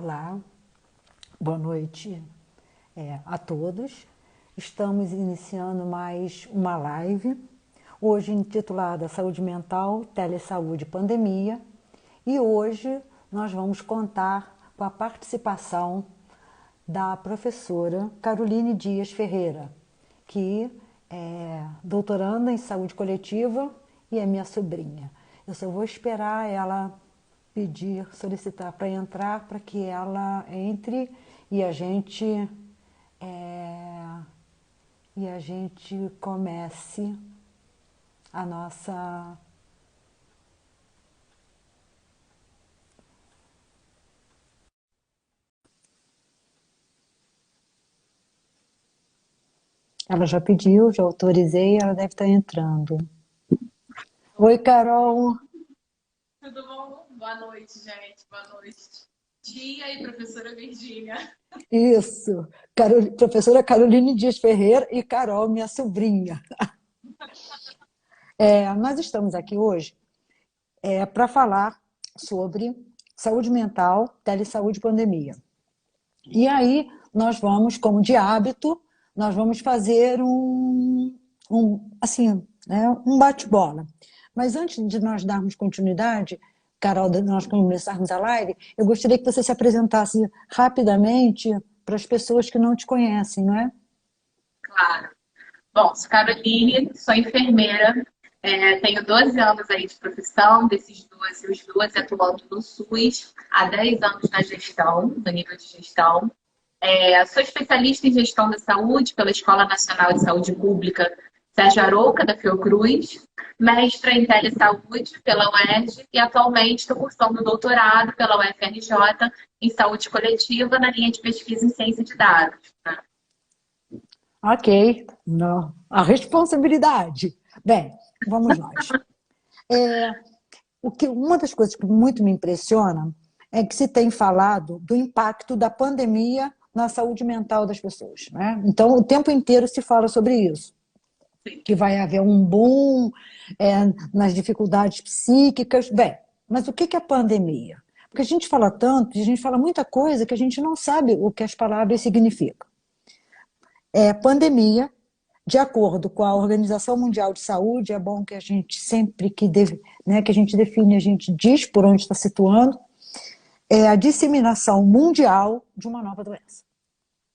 Olá, boa noite a todos. Estamos iniciando mais uma live, hoje intitulada Saúde Mental, Telesaúde e Pandemia. E hoje nós vamos contar com a participação da professora Caroline Dias Ferreira, que é doutoranda em saúde coletiva e é minha sobrinha. Eu só vou esperar ela solicitar para entrar, para que ela entre e a gente comece a nossa... Ela já pediu, já autorizei, ela deve estar entrando. Oi, Carol. Tudo bom? Boa noite, gente. Boa noite. Tia e professora Virgínia. Isso, professora Caroline Dias Ferreira e Carol, minha sobrinha. Nós estamos aqui hoje para falar sobre saúde mental, telesaúde e pandemia. E aí nós vamos, como de hábito, nós vamos fazer um bate-bola. Mas antes de nós darmos continuidade, Carol, de nós começarmos a live, eu gostaria que você se apresentasse rapidamente para as pessoas que não te conhecem, não é? Claro. Bom, sou Caroline, sou enfermeira, tenho 12 anos aí de profissão, desses 12, os 12 atuando no SUS, há 10 anos na gestão, no nível de gestão. Sou especialista em gestão da saúde pela Escola Nacional de Saúde Pública Sérgio Arouca, da Fiocruz, mestra em telesaúde pela UERJ e atualmente estou cursando doutorado pela UFRJ em saúde coletiva na linha de pesquisa em ciência de dados. Né? Ok, não. A responsabilidade. Bem, vamos nós. Uma das coisas que muito me impressiona é que se tem falado do impacto da pandemia na saúde mental das pessoas, né? Então, o tempo inteiro se fala sobre isso. Que vai haver um boom nas dificuldades psíquicas. Bem, mas o que é pandemia? Porque a gente fala tanto, a gente fala muita coisa que a gente não sabe o que as palavras significam. Pandemia, de acordo com a Organização Mundial de Saúde, é bom que a gente sempre que a gente define, a gente diz por onde está situando, é a disseminação mundial de uma nova doença.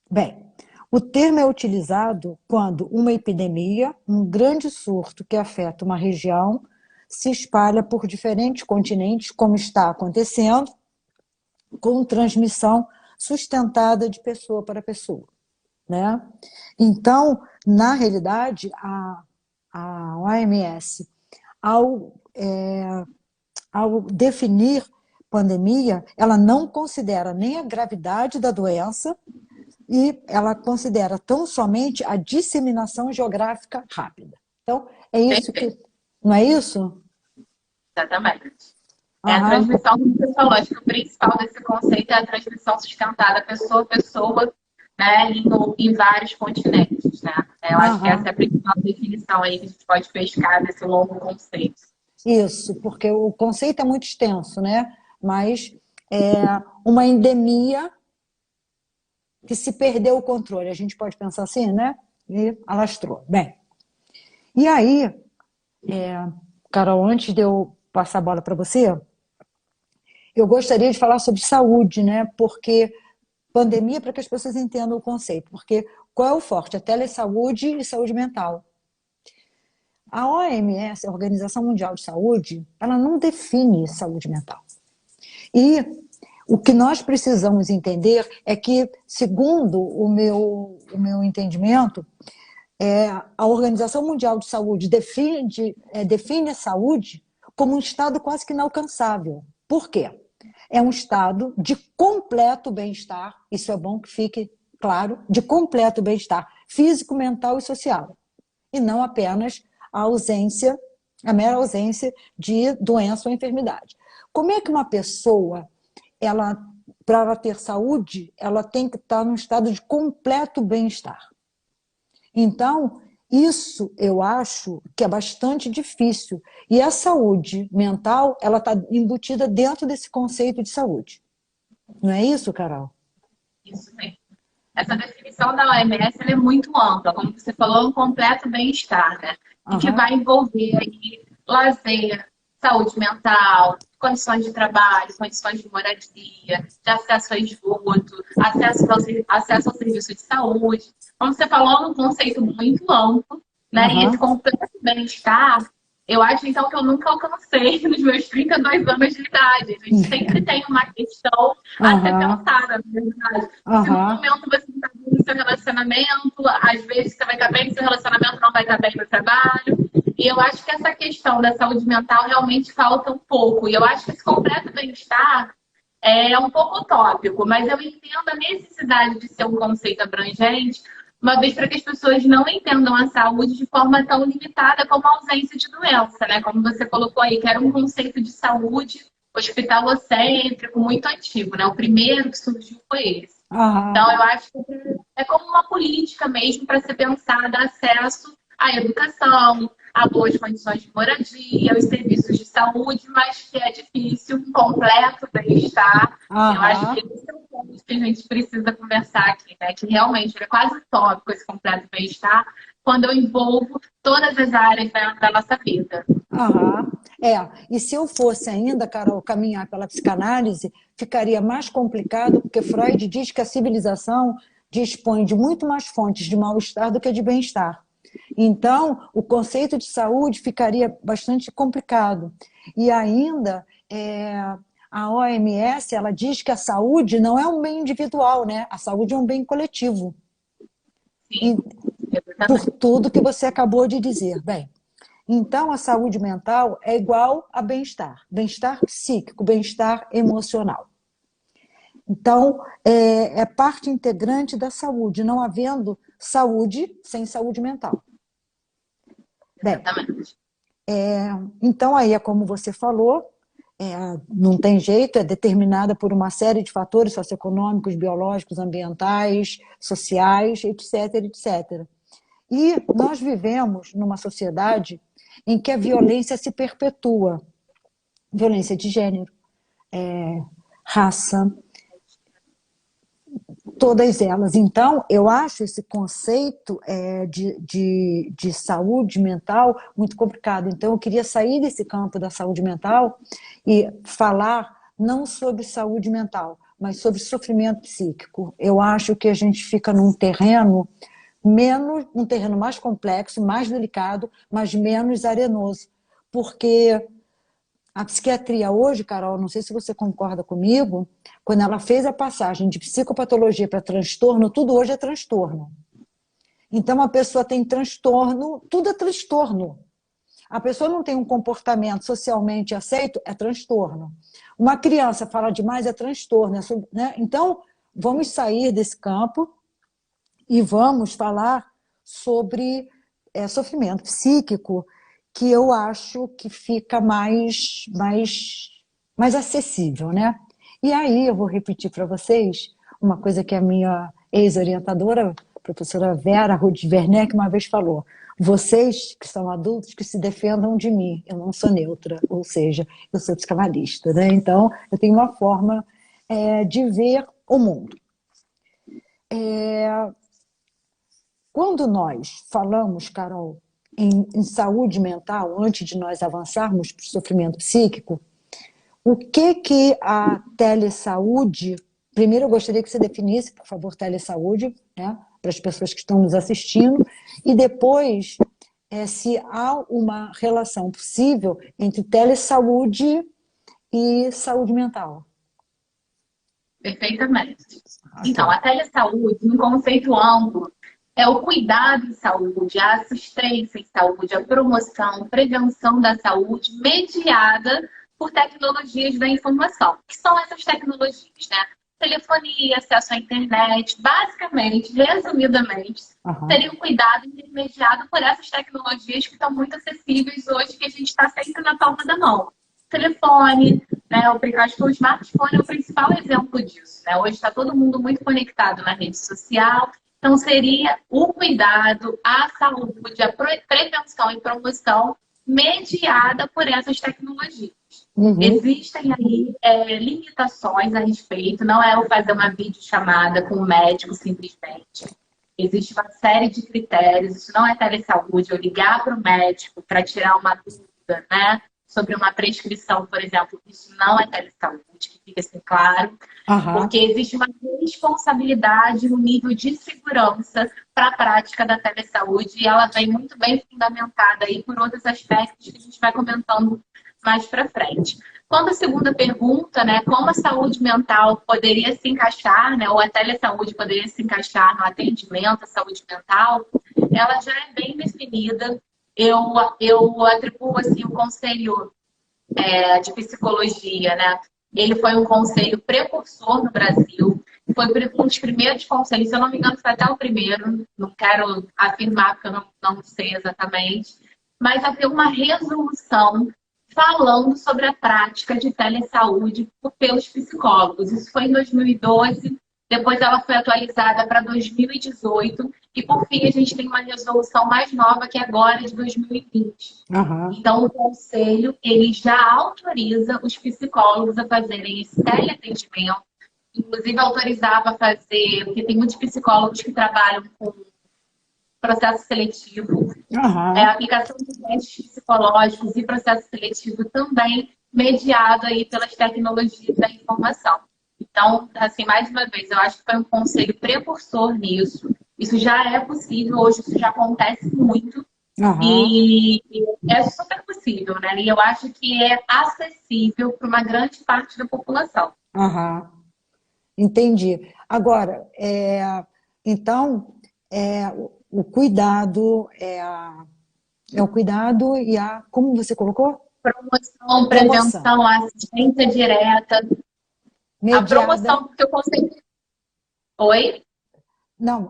Bem, o termo é utilizado quando uma epidemia, um grande surto que afeta uma região, se espalha por diferentes continentes, como está acontecendo, com transmissão sustentada de pessoa para pessoa. Né? Então, na realidade, a OMS, ao definir pandemia, ela não considera nem a gravidade da doença, e ela considera tão somente a disseminação geográfica rápida. Então, é isso que... Não é isso? Exatamente. A transmissão, como você falou, acho que o principal desse conceito é a transmissão sustentada pessoa a pessoa, né, em vários continentes. Né? Eu acho que essa é a principal definição aí que a gente pode pescar desse longo conceito. Isso, porque o conceito é muito extenso, né? Mas é uma endemia que se perdeu o controle, a gente pode pensar assim, né? E alastrou. Bem, e aí, Carol, antes de eu passar a bola para você, eu gostaria de falar sobre saúde, né? Porque pandemia, para que as pessoas entendam o conceito, porque qual é o forte? A telesaúde e saúde mental. A OMS, a Organização Mundial de Saúde, ela não define saúde mental. E o que nós precisamos entender é que, segundo o meu entendimento, a Organização Mundial de Saúde define a saúde como um estado quase que inalcançável. Por quê? É um estado de completo bem-estar, isso é bom que fique claro, de completo bem-estar físico, mental e social. E não apenas a mera ausência de doença ou enfermidade. Como é que uma pessoa, para ela ter saúde, ela tem que estar num estado de completo bem-estar? Então, isso eu acho que é bastante difícil. E a saúde mental, ela está embutida dentro desse conceito de saúde. Não é isso, Carol? Isso mesmo. Essa definição da OMS ela é muito ampla, como você falou, um completo bem-estar, né? E que Aham, vai envolver aí lazer, saúde mental, condições de trabalho, condições de moradia, de acesso a esgoto, acesso ao serviço de saúde. Como você falou, é um conceito muito amplo, né? E esse aham, completo bem-estar, eu acho então que eu nunca alcancei nos meus 32 anos de idade. A gente sempre tem uma questão a ser aham, pensada, na verdade. Se num aham, momento você está bem no seu relacionamento, às vezes você vai estar bem no seu relacionamento, não vai estar bem no trabalho. E eu acho que essa questão da saúde mental realmente falta um pouco. E eu acho que esse completo bem-estar é um pouco utópico, mas eu entendo a necessidade de ser um conceito abrangente, uma vez para que as pessoas não entendam a saúde de forma tão limitada como a ausência de doença, né? Como você colocou aí, que era um conceito de saúde hospitalocêntrico muito antigo, né? O primeiro que surgiu foi esse. Então, aham. eu acho que é como uma política mesmo para ser pensada acesso à educação, a boas condições de moradia, aos serviços de saúde, mas que é difícil, um completo bem-estar. Eu acho que Aham. esse é o ponto que a gente precisa conversar aqui, né? Que realmente é quase utópico esse completo bem-estar quando eu envolvo todas as áreas da nossa vida. Aham. É, e se eu fosse ainda, Carol, caminhar pela psicanálise, ficaria mais complicado, porque Freud diz que a civilização dispõe de muito mais fontes de mal-estar do que de bem-estar. Então, o conceito de saúde ficaria bastante complicado. E ainda, a OMS, ela diz que a saúde não é um bem individual, né? A saúde é um bem coletivo. Sim, E por exatamente. tudo que você acabou de dizer. Bem, então, a saúde mental é igual a bem-estar, bem-estar psíquico, bem-estar emocional. Então, é parte integrante da saúde, não havendo saúde sem saúde mental. Bem, Exatamente. então aí é como você falou, não tem jeito, é determinada por uma série de fatores socioeconômicos, biológicos, ambientais, sociais, etc, etc. E nós vivemos numa sociedade em que a violência se perpetua, violência de gênero, raça, todas elas. Então, eu acho esse conceito de saúde mental muito complicado. Então, eu queria sair desse campo da saúde mental e falar não sobre saúde mental, mas sobre sofrimento psíquico. Eu acho que a gente fica num terreno um terreno mais complexo, mais delicado, mas menos arenoso. Porque a psiquiatria hoje, Carol, não sei se você concorda comigo, quando ela fez a passagem de psicopatologia para transtorno, tudo hoje é transtorno. Então a pessoa tem transtorno, tudo é transtorno. A pessoa não tem um comportamento socialmente aceito, é transtorno. Uma criança fala demais, é transtorno. Né? Então, vamos sair desse campo e vamos falar sobre sofrimento psíquico, que eu acho que fica mais acessível, né? E aí eu vou repetir para vocês uma coisa que a minha ex-orientadora, a professora Vera Ruth Werneck, uma vez falou: vocês que são adultos que se defendam de mim, eu não sou neutra, ou seja, eu sou psicanalista, né? Então eu tenho uma forma de ver o mundo. Quando nós falamos, Carol, em saúde mental, antes de nós avançarmos para o sofrimento psíquico, o que a telesaúde... Primeiro, eu gostaria que você definisse, por favor, telesaúde, né, para as pessoas que estão nos assistindo, e depois, se há uma relação possível entre telesaúde e saúde mental. Perfeitamente. Ok. Então, a telesaúde, um conceito amplo, é o cuidado em saúde, a assistência em saúde, a promoção, prevenção da saúde, mediada por tecnologias da informação. Que são essas tecnologias, né? Telefonia, acesso à internet, basicamente, resumidamente, Aham. seria o cuidado intermediado por essas tecnologias que estão muito acessíveis hoje, que a gente está sempre na palma da mão. Telefone, né? Acho que o smartphone é o principal exemplo disso. Né? Hoje está todo mundo muito conectado na rede social. Então, seria o cuidado, a saúde, a prevenção e promoção mediada por essas tecnologias. Uhum. Existem aí limitações a respeito, não é eu fazer uma videochamada com o médico simplesmente. Existe uma série de critérios, isso não é telesaúde, eu ligar para o médico para tirar uma dúvida, né, sobre uma prescrição, por exemplo, isso não é telesaúde, que fica assim claro, porque Aham. existe uma responsabilidade no nível de segurança para a prática da telesaúde e ela vem muito bem fundamentada aí por outros aspectos que a gente vai comentando mais para frente. Quando a segunda pergunta, né, como a saúde mental poderia se encaixar, né, ou a telesaúde poderia se encaixar no atendimento à saúde mental, ela já é bem definida. Eu atribuo assim, o Conselho de Psicologia, né? Ele foi um conselho precursor no Brasil, foi um dos primeiros conselhos, se eu não me engano, foi até o primeiro, não quero afirmar porque eu não sei exatamente, mas havia uma resolução falando sobre a prática de telesaúde pelos psicólogos. Isso foi em 2012, depois ela foi atualizada para 2018 e, por fim, a gente tem uma resolução mais nova que é agora de 2020. Aham. Então, o conselho ele já autoriza os psicólogos a fazerem esse teleatendimento, inclusive autorizava a fazer, porque tem muitos psicólogos que trabalham com processo seletivo, a Aham. aplicação de testes psicológicos e processo seletivo também mediado aí pelas tecnologias da informação. Então, assim, mais uma vez, eu acho que foi um conselho precursor nisso. Isso já é possível, hoje isso já acontece muito Aham. e é super possível, né? E eu acho que é acessível para uma grande parte da população. Aham. Entendi. Agora, então, o cuidado é o cuidado e a, como você colocou? Promoção, Promoção. prevenção, assistência direta. A Mediada, promoção, porque eu consigo. Oi? não,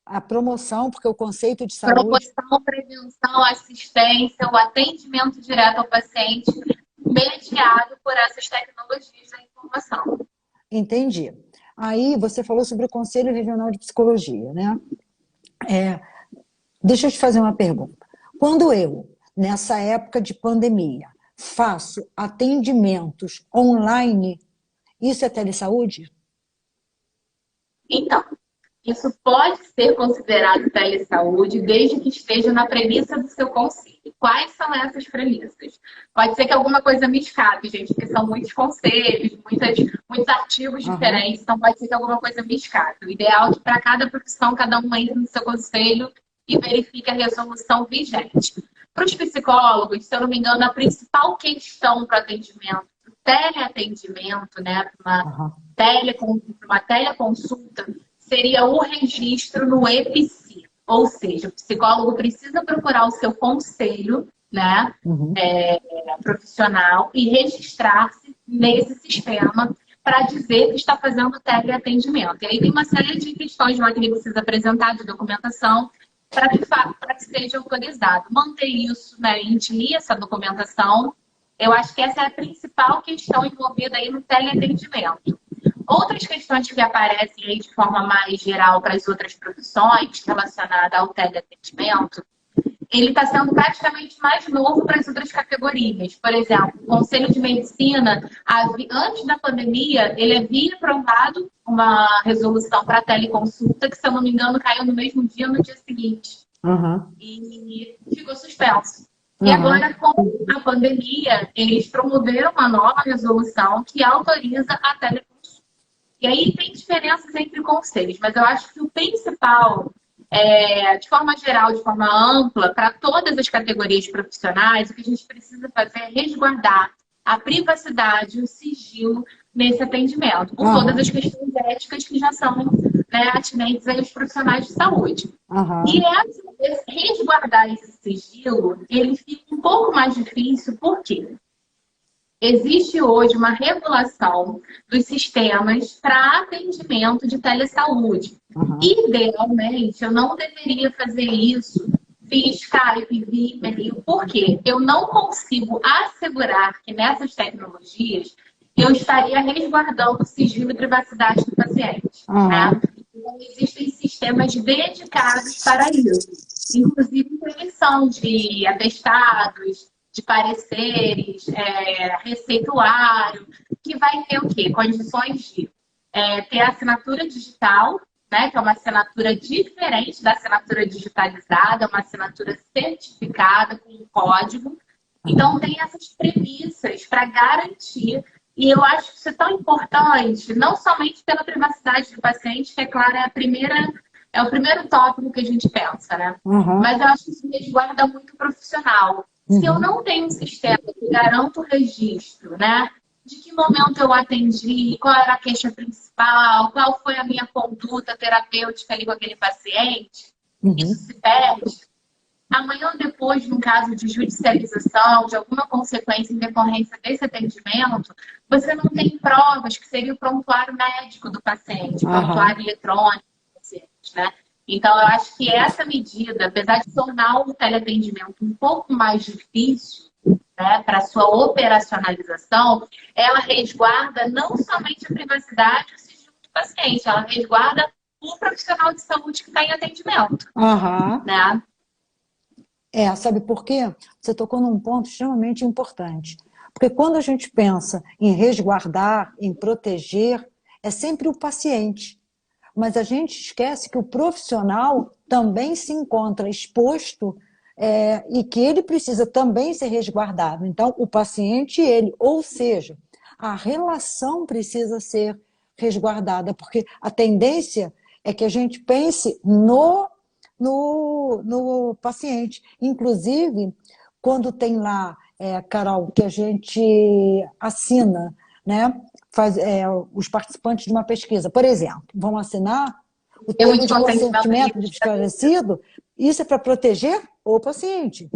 a promoção, porque o conceito de saúde, Promoção, prevenção, assistência, o atendimento direto ao paciente, mediado por essas tecnologias da informação. entendi. Aí você falou sobre o Conselho Regional de Psicologia, né? É, deixa eu te fazer uma pergunta. Quando eu, nessa época de pandemia, faço atendimentos online, isso é telesaúde? Então, isso pode ser considerado telesaúde desde que esteja na premissa do seu conselho. Quais são essas premissas? Pode ser que alguma coisa me escape, gente, porque são muitos conselhos, muitos artigos Aham, diferentes, então pode ser que alguma coisa me escape. O ideal é que para cada profissão, cada um entre no seu conselho e verifique a resolução vigente. Para os psicólogos, se eu não me engano, a principal questão para o atendimento, para o teleatendimento, né, para aham, uma teleconsulta, seria o registro no EPC. Ou seja, o psicólogo precisa procurar o seu conselho, né, uhum, profissional e registrar-se nesse sistema para dizer que está fazendo teleatendimento. E aí tem uma série de questões lá que ele precisa apresentar de documentação para que seja autorizado. Manter isso, né, intimir essa documentação, eu acho que essa é a principal questão envolvida aí no teleatendimento. Outras questões que aparecem aí de forma mais geral para as outras profissões relacionadas ao teleatendimento, ele está sendo praticamente mais novo para as outras categorias. Por exemplo, o Conselho de Medicina, antes da pandemia, ele havia aprovado uma resolução para teleconsulta, que, se eu não me engano, caiu no mesmo dia ou no dia seguinte. aham, E ficou suspenso. E aham, agora, com a pandemia, eles promoveram uma nova resolução que autoriza a teleconsulta. E aí tem diferenças entre conselhos, mas eu acho que o principal, de forma geral, de forma ampla, para todas as categorias profissionais, o que a gente precisa fazer é resguardar a privacidade, o sigilo nesse atendimento, por todas as aham, questões éticas que já são, né, atinentes aos profissionais de saúde. E aham, resguardar esse sigilo, ele fica um pouco mais difícil, por quê? Existe hoje uma regulação dos sistemas para atendimento de telesaúde. aham, Idealmente, eu não deveria fazer isso via Skype, via e-mail, porque eu não consigo assegurar que nessas tecnologias eu estaria resguardando o sigilo e privacidade do paciente. Né? aham, Então, existem sistemas dedicados para isso, inclusive prevenção de atestados, de pareceres, receituário, que vai ter o quê? Condições de ter a assinatura digital, né, que é uma assinatura diferente da assinatura digitalizada, uma assinatura certificada com um código. Então, tem essas premissas para garantir. E eu acho que isso é tão importante, não somente pela privacidade do paciente, que, é claro, é o primeiro tópico que a gente pensa, né? Uhum. Mas eu acho que isso resguarda muito o profissional. Se eu não tenho um sistema que garanta o registro, né? De que momento eu atendi, qual era a queixa principal, qual foi a minha conduta terapêutica ali com aquele paciente, isso se perde. Amanhã ou depois, num caso de judicialização, de alguma consequência em decorrência desse atendimento, você não tem provas, que seria o prontuário médico do paciente, prontuário eletrônico do paciente, né? Então, eu acho que essa medida, apesar de tornar o teleatendimento um pouco mais difícil, né, para sua operacionalização, ela resguarda não somente a privacidade e o sigilo do paciente, ela resguarda o profissional de saúde que está em atendimento. Né? Sabe por quê? Você tocou num ponto extremamente importante. Porque quando a gente pensa em resguardar, em proteger, é sempre o paciente. Mas a gente esquece que o profissional também se encontra exposto e que ele precisa também ser resguardado. Então, o paciente e ele, ou seja, a relação precisa ser resguardada, porque a tendência é que a gente pense no paciente. Inclusive, quando tem lá, Carol, que a gente assina, né, os participantes de uma pesquisa, por exemplo, vão assinar o termo de consentimento de esclarecido, isso é para proteger o paciente.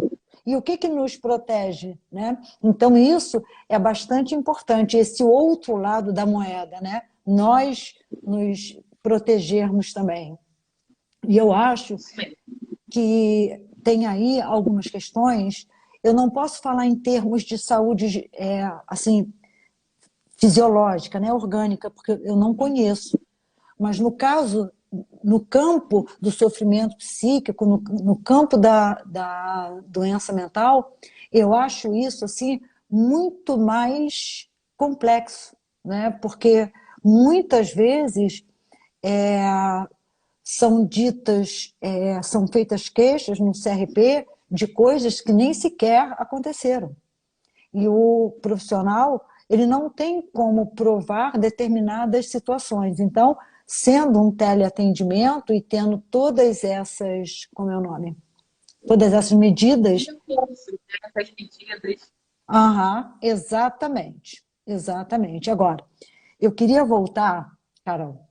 E o que nos protege, né? Então, isso é bastante importante, esse outro lado da moeda, né? Nós nos protegermos também. E eu acho que tem aí algumas questões, eu não posso falar em termos de saúde assim, fisiológica, né, orgânica, porque eu não conheço. Mas no campo do sofrimento psíquico, no campo da doença mental, eu acho isso assim, muito mais complexo, né? Porque muitas vezes são feitas queixas no CRP de coisas que nem sequer aconteceram. E o profissional, ele não tem como provar determinadas situações. Então, sendo um teleatendimento e tendo todas essas, como é o nome? Todas essas medidas. Essas medidas. Exatamente. Exatamente. Agora, eu queria voltar, Carol,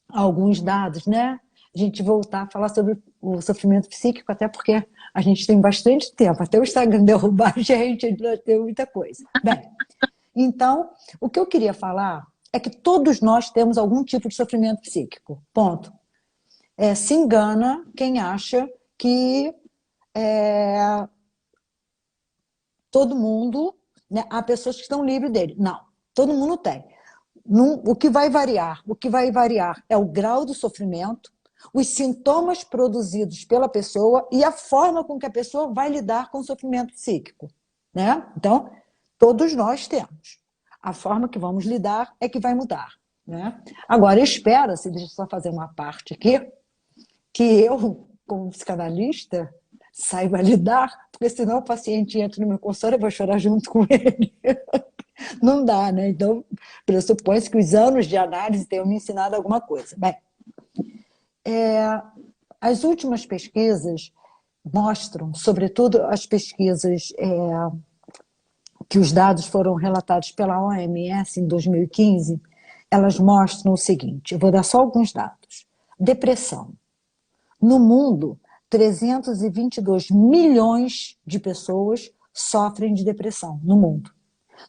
a alguns dados, né? A gente voltar a falar sobre o sofrimento psíquico, até porque a gente tem bastante tempo, até o Instagram derrubar a gente vai ter muita coisa. Bem, então, o que eu queria falar é que todos nós temos algum tipo de sofrimento psíquico, ponto. Se engana quem acha que todo mundo, né, há pessoas que estão livres dele. Não, todo mundo tem. O que vai variar? O que vai variar é o grau do sofrimento, os sintomas produzidos pela pessoa e a forma com que a pessoa vai lidar com o sofrimento psíquico, né? Então, todos nós temos. A forma que vamos lidar é que vai mudar, né? Agora, espera-se, deixa eu só fazer uma parte aqui, que eu, como psicanalista, saiba lidar, porque senão o paciente entra no meu consultório e eu vou chorar junto com ele. Não dá, né? Então, pressupõe-se que os anos de análise tenham me ensinado alguma coisa. Bem, as últimas pesquisas mostram, sobretudo as pesquisas que os dados foram relatados pela OMS em 2015, elas mostram o seguinte, eu vou dar só alguns dados. Depressão. No mundo, 322 milhões de pessoas sofrem de depressão no mundo.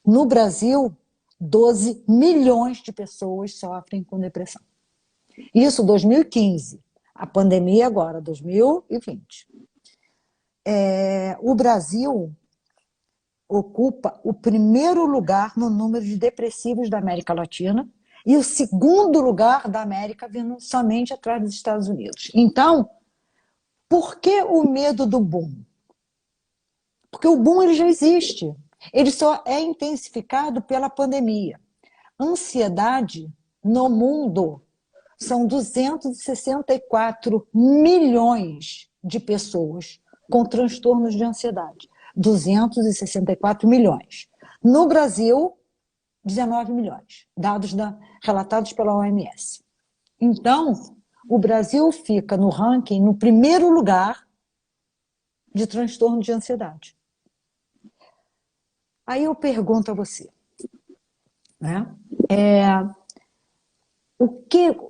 No Brasil, 12 milhões de pessoas sofrem com depressão. Isso 2015. A pandemia agora, 2020. O Brasil ocupa o primeiro lugar no número de depressivos da América Latina e o segundo lugar da América, vindo somente atrás dos Estados Unidos. Então, por que o medo do boom? Porque o boom ele já existe. Ele só é intensificado pela pandemia. Ansiedade no mundo são 264 milhões de pessoas com transtornos de ansiedade. 264 milhões. No Brasil, 19 milhões, dados relatados pela OMS. Então, o Brasil fica no ranking, no primeiro lugar de transtorno de ansiedade. Aí eu pergunto a você, né?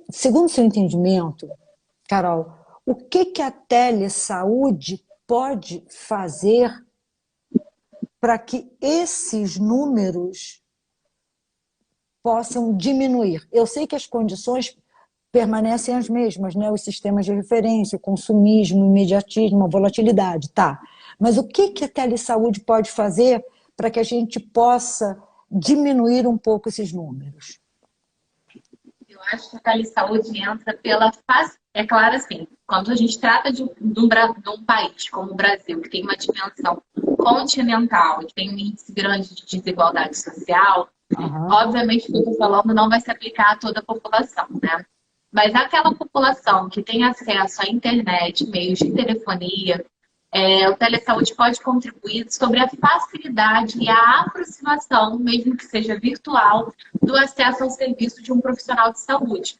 Segundo o seu entendimento, Carol, o que a telesaúde pode fazer para que esses números possam diminuir? Eu sei que as condições permanecem as mesmas, né? Os sistemas de referência, o consumismo, o imediatismo, a volatilidade, tá. Mas o que a telesaúde pode fazer para que a gente possa diminuir um pouco esses números? Eu acho que a telesaúde entra pela fase. É claro, assim, quando a gente trata de um país como o Brasil, que tem uma dimensão continental, que tem um índice grande de desigualdade social, obviamente, o que eu estou falando não vai se aplicar a toda a população, né? Mas aquela população que tem acesso à internet, meios de telefonia, o telesaúde pode contribuir sobre a facilidade e a aproximação, mesmo que seja virtual, do acesso ao serviço de um profissional de saúde.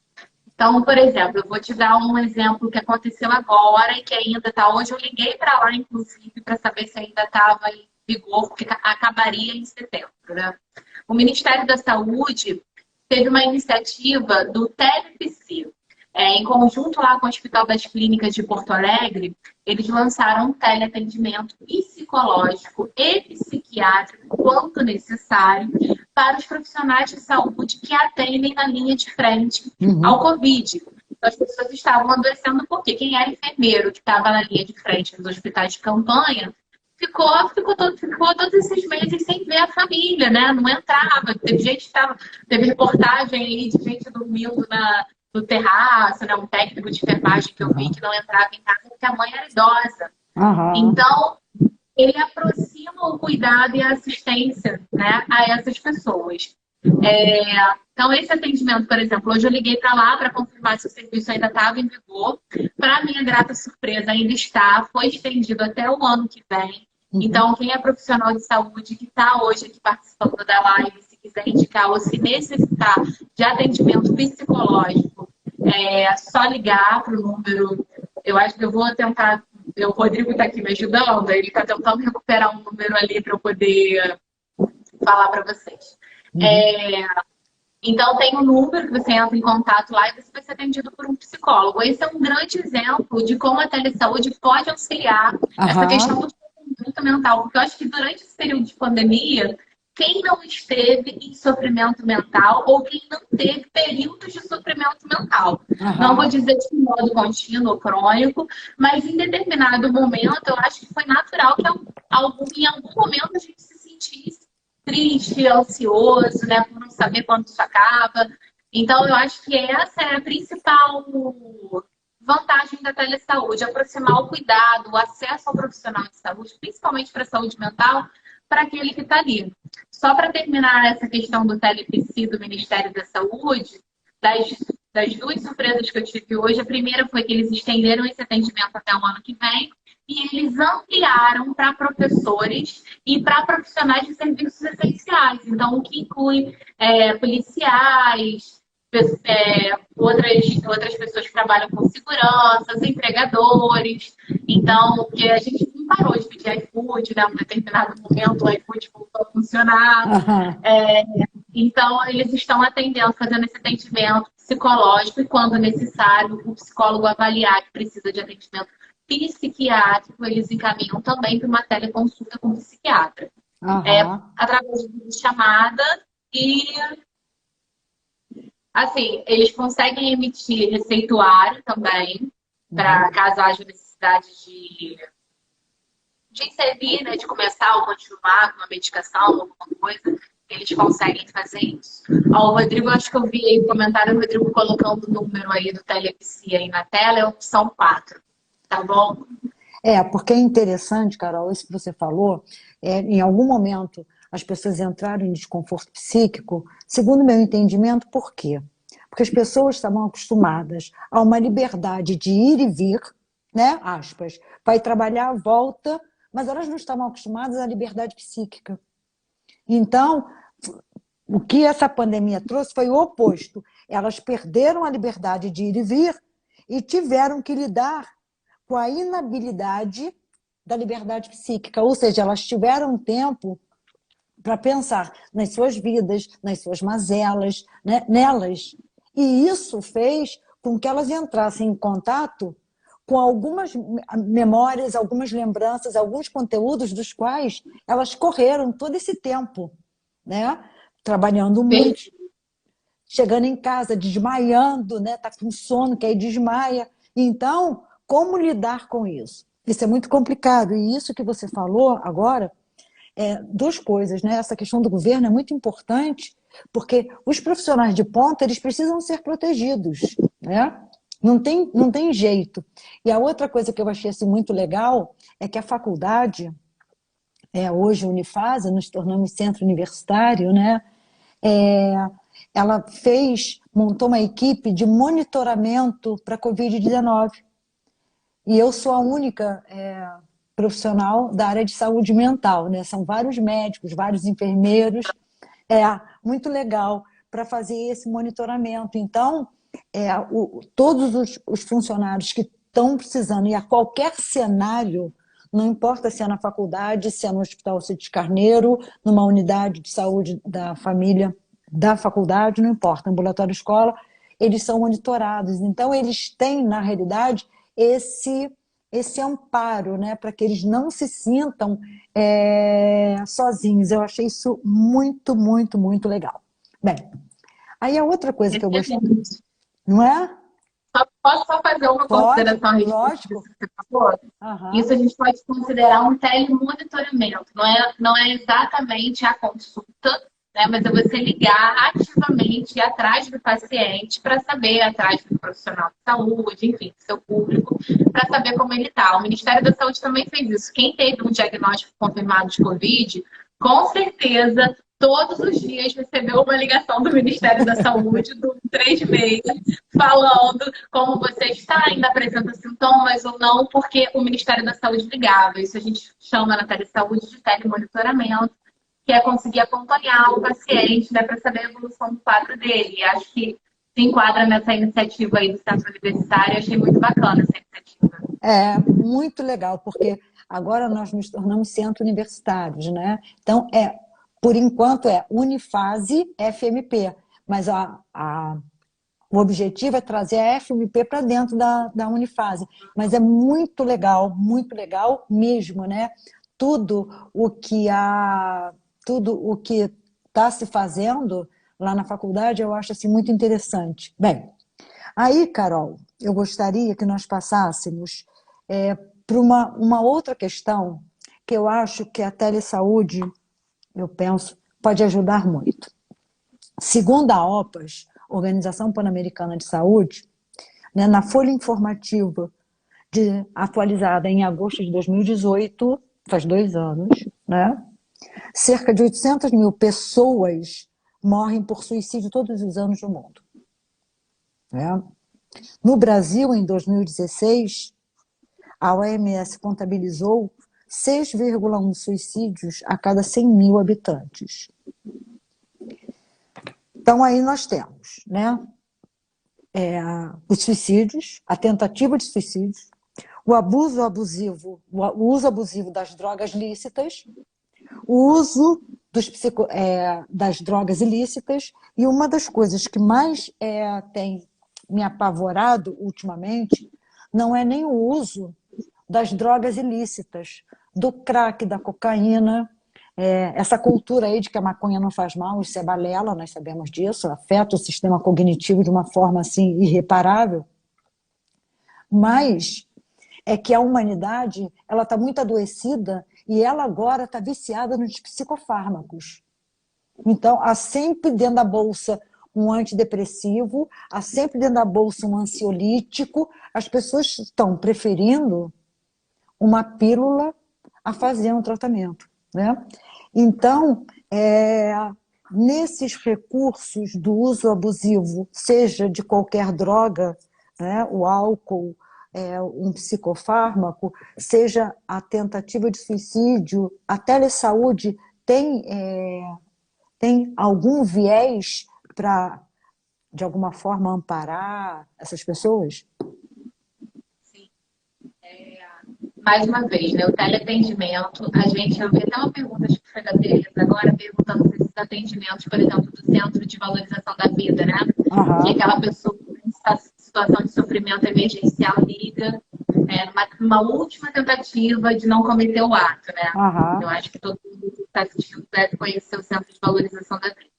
Então, por exemplo, eu vou te dar um exemplo que aconteceu agora e que ainda está hoje. Eu liguei para lá, inclusive, para saber se ainda estava em vigor, porque acabaria em setembro, né? O Ministério da Saúde teve uma iniciativa do TelePsi. Em conjunto lá com o Hospital das Clínicas de Porto Alegre, eles lançaram um teleatendimento psicológico e psiquiátrico, quanto necessário, para os profissionais de saúde que atendem na linha de frente ao Covid. Então, as pessoas estavam adoecendo porque quem era enfermeiro que estava na linha de frente nos hospitais de campanha ficou todos esses meses sem ver a família, né? Não entrava. Teve reportagem aí de gente dormindo no terraço, né? Um técnico de enfermagem que eu vi que não entrava em casa porque a mãe era idosa. Então, ele aproxima o cuidado e a assistência, né, a essas pessoas. Então, esse atendimento, por exemplo, hoje eu liguei para lá para confirmar se o serviço ainda estava em vigor. Para minha grata surpresa, ainda está. Foi estendido até o ano que vem. Então, quem é profissional de saúde que está hoje aqui participando da live, se quiser indicar ou se necessitar de atendimento psicológico, é só ligar para o número. Eu acho que eu vou tentar. O Rodrigo está aqui me ajudando, ele está tentando recuperar um número ali para eu poder falar para vocês. Então, tem um número que você entra em contato lá e você vai ser atendido por um psicólogo. Esse é um grande exemplo de como a telesaúde pode auxiliar essa questão do sofrimento mental. Porque eu acho que durante esse período de pandemia, quem não esteve em sofrimento mental ou quem não teve períodos de sofrimento mental. Não vou dizer de modo contínuo ou crônico, mas em determinado momento, eu acho que foi natural que em algum momento a gente se sentisse triste, ansioso, né, por não saber quando isso acaba. Então, eu acho que essa é a principal vantagem da telesaúde, aproximar o cuidado, o acesso ao profissional de saúde, principalmente para a saúde mental, para aquele que está ali. Só para terminar essa questão do TelePsi do Ministério da Saúde, das duas surpresas que eu tive hoje, a primeira foi que eles estenderam esse atendimento até o ano que vem, e eles ampliaram para professores e para profissionais de serviços essenciais. Então, o que inclui policiais, outras pessoas que trabalham com segurança, empregadores. Então, porque a gente não parou de pedir iFood, né? Em um determinado momento o iFood voltou a funcionar. Então, eles estão atendendo, fazendo esse atendimento psicológico e, quando necessário, o psicólogo avaliar que precisa de atendimento psiquiátrico, eles encaminham também para uma teleconsulta com o psiquiatra. Através de chamada e, assim, eles conseguem emitir receituário também, para caso haja necessidade de inserir, né, de começar ou continuar com uma medicação, alguma coisa, eles conseguem fazer isso. O Rodrigo, acho que eu vi aí o comentário, o Rodrigo colocando o número aí do TelePsi aí na tela, é a opção 4. Tá bom? Porque é interessante, Carol, isso que você falou, em algum momento as pessoas entraram em desconforto psíquico, segundo o meu entendimento, por quê? Porque as pessoas estavam acostumadas a uma liberdade de ir e vir, né, aspas, vai trabalhar, volta, mas elas não estavam acostumadas à liberdade psíquica. Então, o que essa pandemia trouxe foi o oposto. Elas perderam a liberdade de ir e vir e tiveram que lidar com a inabilidade da liberdade psíquica, ou seja, elas tiveram tempo para pensar nas suas vidas, nas suas mazelas, né, nelas. E isso fez com que elas entrassem em contato com algumas memórias, algumas lembranças, alguns conteúdos dos quais elas correram todo esse tempo, né? Trabalhando muito, chegando em casa, desmaiando, né? Tá com sono, que aí desmaia. Então, como lidar com isso? Isso é muito complicado. E isso que você falou agora, duas coisas, né? Essa questão do governo é muito importante, porque os profissionais de ponta, eles precisam ser protegidos, né? Não tem jeito. E a outra coisa que eu achei assim, muito legal é que a faculdade, hoje Unifase, nos tornamos centro universitário, né? Ela montou uma equipe de monitoramento para a Covid-19. E eu sou a única profissional da área de saúde mental, né? São vários médicos, vários enfermeiros. Muito legal para fazer esse monitoramento. Então, todos os funcionários que estão precisando, e a qualquer cenário, não importa se é na faculdade, se é no Hospital Cides Carneiro, numa unidade de saúde da família da faculdade, não importa, ambulatório escola, eles são monitorados. Então, eles têm, na realidade, esse amparo, né, para que eles não se sintam sozinhos. Eu achei isso muito, muito, muito legal. Bem, aí a outra coisa que eu gostei, não é? Posso só fazer uma Pode, consideração a respeito disso lógico. que você falou? Uhum. Isso a gente pode considerar um telemonitoramento. Não é exatamente a consulta, né? Mas é você ligar ativamente atrás do paciente para saber, atrás do profissional de saúde, enfim, do seu público, para saber como ele está. O Ministério da Saúde também fez isso. Quem teve um diagnóstico confirmado de Covid, com certeza, todos os dias recebeu uma ligação do Ministério da Saúde, do 36, falando como você está, ainda apresenta sintomas ou não, porque o Ministério da Saúde ligava. Isso a gente chama na telesaúde de telemonitoramento, que é conseguir acompanhar o paciente, né, para saber a evolução do quadro dele. E acho que se enquadra nessa iniciativa aí do Centro Universitário. Achei muito bacana essa iniciativa. Muito legal, porque agora nós nos tornamos centro universitários, né? Então, por enquanto Unifase FMP, mas o objetivo é trazer a FMP para dentro da Unifase. Mas é muito legal mesmo, né? Tudo o que está se fazendo lá na faculdade, eu acho assim, muito interessante. Bem, aí, Carol, eu gostaria que nós passássemos para uma outra questão que eu acho que a telesaúde, eu penso, pode ajudar muito. Segundo a OPAS, Organização Pan-Americana de Saúde, né, na folha informativa atualizada em agosto de 2018, faz 2 anos, né, cerca de 800 mil pessoas morrem por suicídio todos os anos no mundo. Né? No Brasil, em 2016, a OMS contabilizou 6,1 suicídios a cada 100 mil habitantes. Então, aí nós temos, né, os suicídios, a tentativa de suicídio, o uso abusivo das drogas lícitas, o uso das drogas ilícitas, e uma das coisas que mais tem me apavorado ultimamente não é nem o uso das drogas ilícitas, do crack, da cocaína, essa cultura aí de que a maconha não faz mal, isso é balela, nós sabemos disso, afeta o sistema cognitivo de uma forma assim irreparável, mas é que a humanidade ela está muito adoecida e ela agora está viciada nos psicofármacos. Então, há sempre dentro da bolsa um antidepressivo, há sempre dentro da bolsa um ansiolítico, as pessoas estão preferindo uma pílula a fazer um tratamento, né? Então, nesses recursos do uso abusivo, seja de qualquer droga, né, o álcool, um psicofármaco, seja a tentativa de suicídio, a telesaúde tem algum viés para, de alguma forma, amparar essas pessoas? Sim. Mais uma vez, né, o teleatendimento, a gente, eu vi até uma pergunta, acho que foi da Tereza agora, perguntando se esses atendimentos, por exemplo, do Centro de Valorização da Vida, né? Que aquela pessoa em situação de sofrimento emergencial liga, numa última tentativa de não cometer o ato, né? Eu acho que todo mundo que está assistindo deve conhecer o Centro de Valorização da Vida.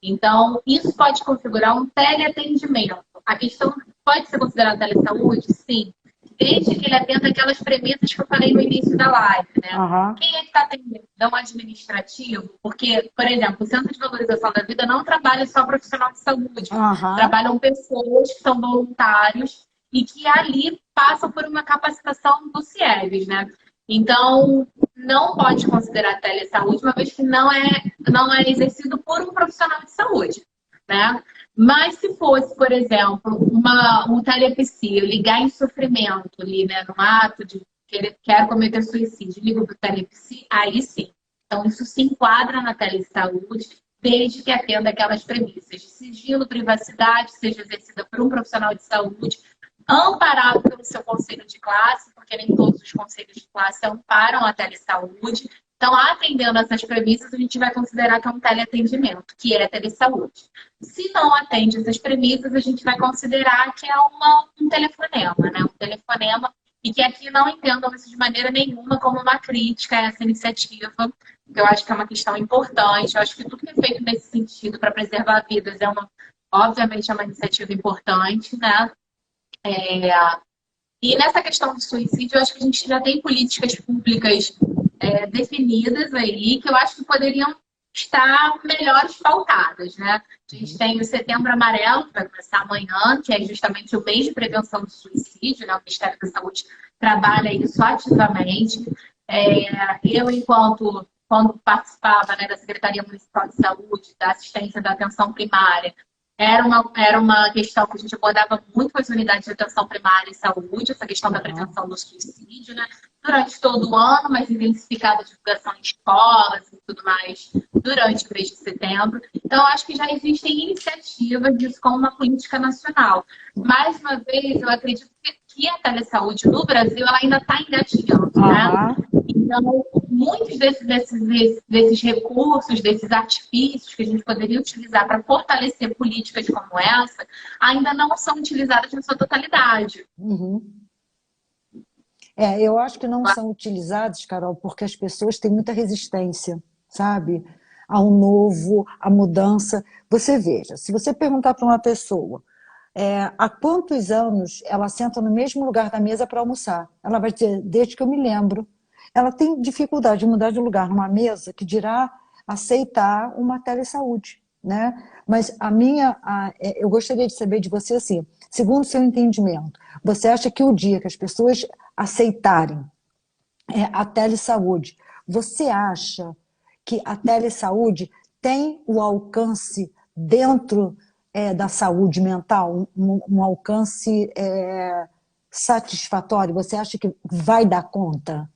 Então, isso pode configurar um teleatendimento. A questão pode ser considerada telesaúde? Sim. Desde que ele atenda aquelas premissas que eu falei no início da live, né? Quem é que está atendendo? É um administrativo? Porque, por exemplo, o Centro de Valorização da Vida não trabalha só profissional de saúde. Trabalham pessoas que são voluntários e que ali passam por uma capacitação do CIEVES, né? Então, não pode considerar telesaúde, uma vez que não é exercido por um profissional de saúde, né? Mas se fosse, por exemplo, um telepsi, eu ligar em sofrimento ali, né, no ato de quero cometer suicídio, ligo para o telepsi, aí sim. Então, isso se enquadra na telesaúde, desde que atenda aquelas premissas de sigilo, privacidade, seja exercida por um profissional de saúde, amparado pelo seu conselho de classe, porque nem todos os conselhos de classe amparam a telesaúde. Então, atendendo essas premissas, a gente vai considerar que é um teleatendimento, que é telesaúde. Se não atende essas premissas, a gente vai considerar que é um telefonema, né? Um telefonema, e que aqui não entendam isso de maneira nenhuma como uma crítica a essa iniciativa, que eu acho que é uma questão importante. Eu acho que tudo que é feito nesse sentido para preservar vidas obviamente, é uma iniciativa importante, né? E nessa questão do suicídio, eu acho que a gente já tem políticas públicas definidas aí, que eu acho que poderiam estar melhores pautadas, né? A gente tem o Setembro Amarelo, que vai começar amanhã, que é justamente o mês de prevenção do suicídio, né? O Ministério da Saúde trabalha isso ativamente. Eu, quando participava, né, da Secretaria Municipal de Saúde, da assistência da atenção primária, era uma questão que a gente abordava muito com as unidades de atenção primária e saúde, essa questão da prevenção do suicídio, né? Durante todo o ano, mas intensificada a divulgação em escolas e tudo mais durante o mês de setembro. Então, acho que já existem iniciativas disso como uma política nacional. Mais uma vez, eu acredito que a telesaúde no Brasil ela ainda está engatinhando, né? Então, muitos desses recursos, desses artifícios que a gente poderia utilizar para fortalecer políticas como essa, ainda não são utilizadas na sua totalidade. Eu acho que não são utilizados, Carol, porque as pessoas têm muita resistência, sabe? Ao novo, à mudança. Você veja, se você perguntar para uma pessoa há quantos anos ela senta no mesmo lugar da mesa para almoçar, ela vai dizer, desde que eu me lembro. Ela tem dificuldade de mudar de lugar numa mesa que dirá aceitar uma telesaúde, né? Mas eu gostaria de saber de você assim, segundo o seu entendimento, você acha que o dia que as pessoas aceitarem a telesaúde, você acha que a telesaúde tem o alcance dentro da saúde mental, um alcance satisfatório? Você acha que vai dar conta?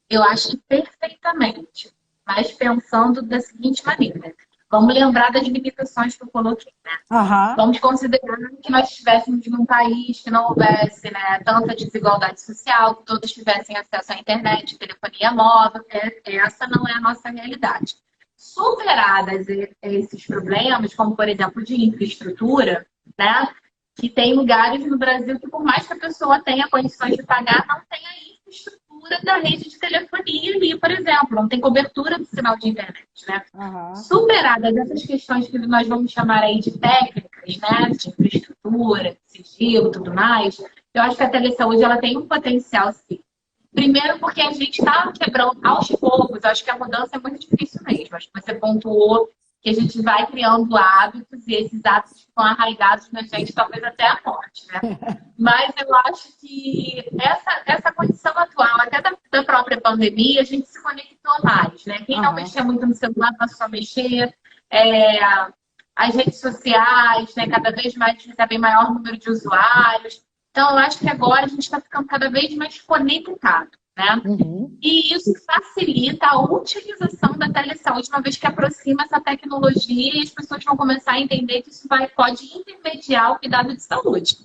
Eu acho que perfeitamente, mas pensando da seguinte maneira. Vamos lembrar das limitações que eu coloquei, né? Vamos considerar que nós estivéssemos num país que não houvesse, né, tanta desigualdade social, que todos tivessem acesso à internet, telefonia móvel. Essa não é a nossa realidade. Superadas esses problemas, como por exemplo de infraestrutura, né? Que tem lugares no Brasil que por mais que a pessoa tenha condições de pagar, não tem a infraestrutura da rede de telefonia ali, por exemplo, não tem cobertura do sinal de internet, né? Superadas essas questões que nós vamos chamar aí de técnicas, né? De infraestrutura, de sigilo e tudo mais, eu acho que a telesaúde ela tem um potencial, sim. Primeiro porque a gente está quebrando aos poucos, eu acho que a mudança é muito difícil mesmo, acho que você pontuou que a gente vai criando hábitos e esses hábitos ficam arraigados na gente, talvez até a morte, né? Mas eu acho que essa condição atual, até da própria pandemia, a gente se conectou mais, né? Quem não mexia muito no celular passou a mexer, as redes sociais, né? Cada vez mais recebem maior número de usuários. Então, eu acho que agora a gente está ficando cada vez mais conectado, né? E isso facilita a utilização da telesaúde, uma vez que aproxima essa tecnologia e as pessoas vão começar a entender que isso pode intermediar o cuidado de saúde.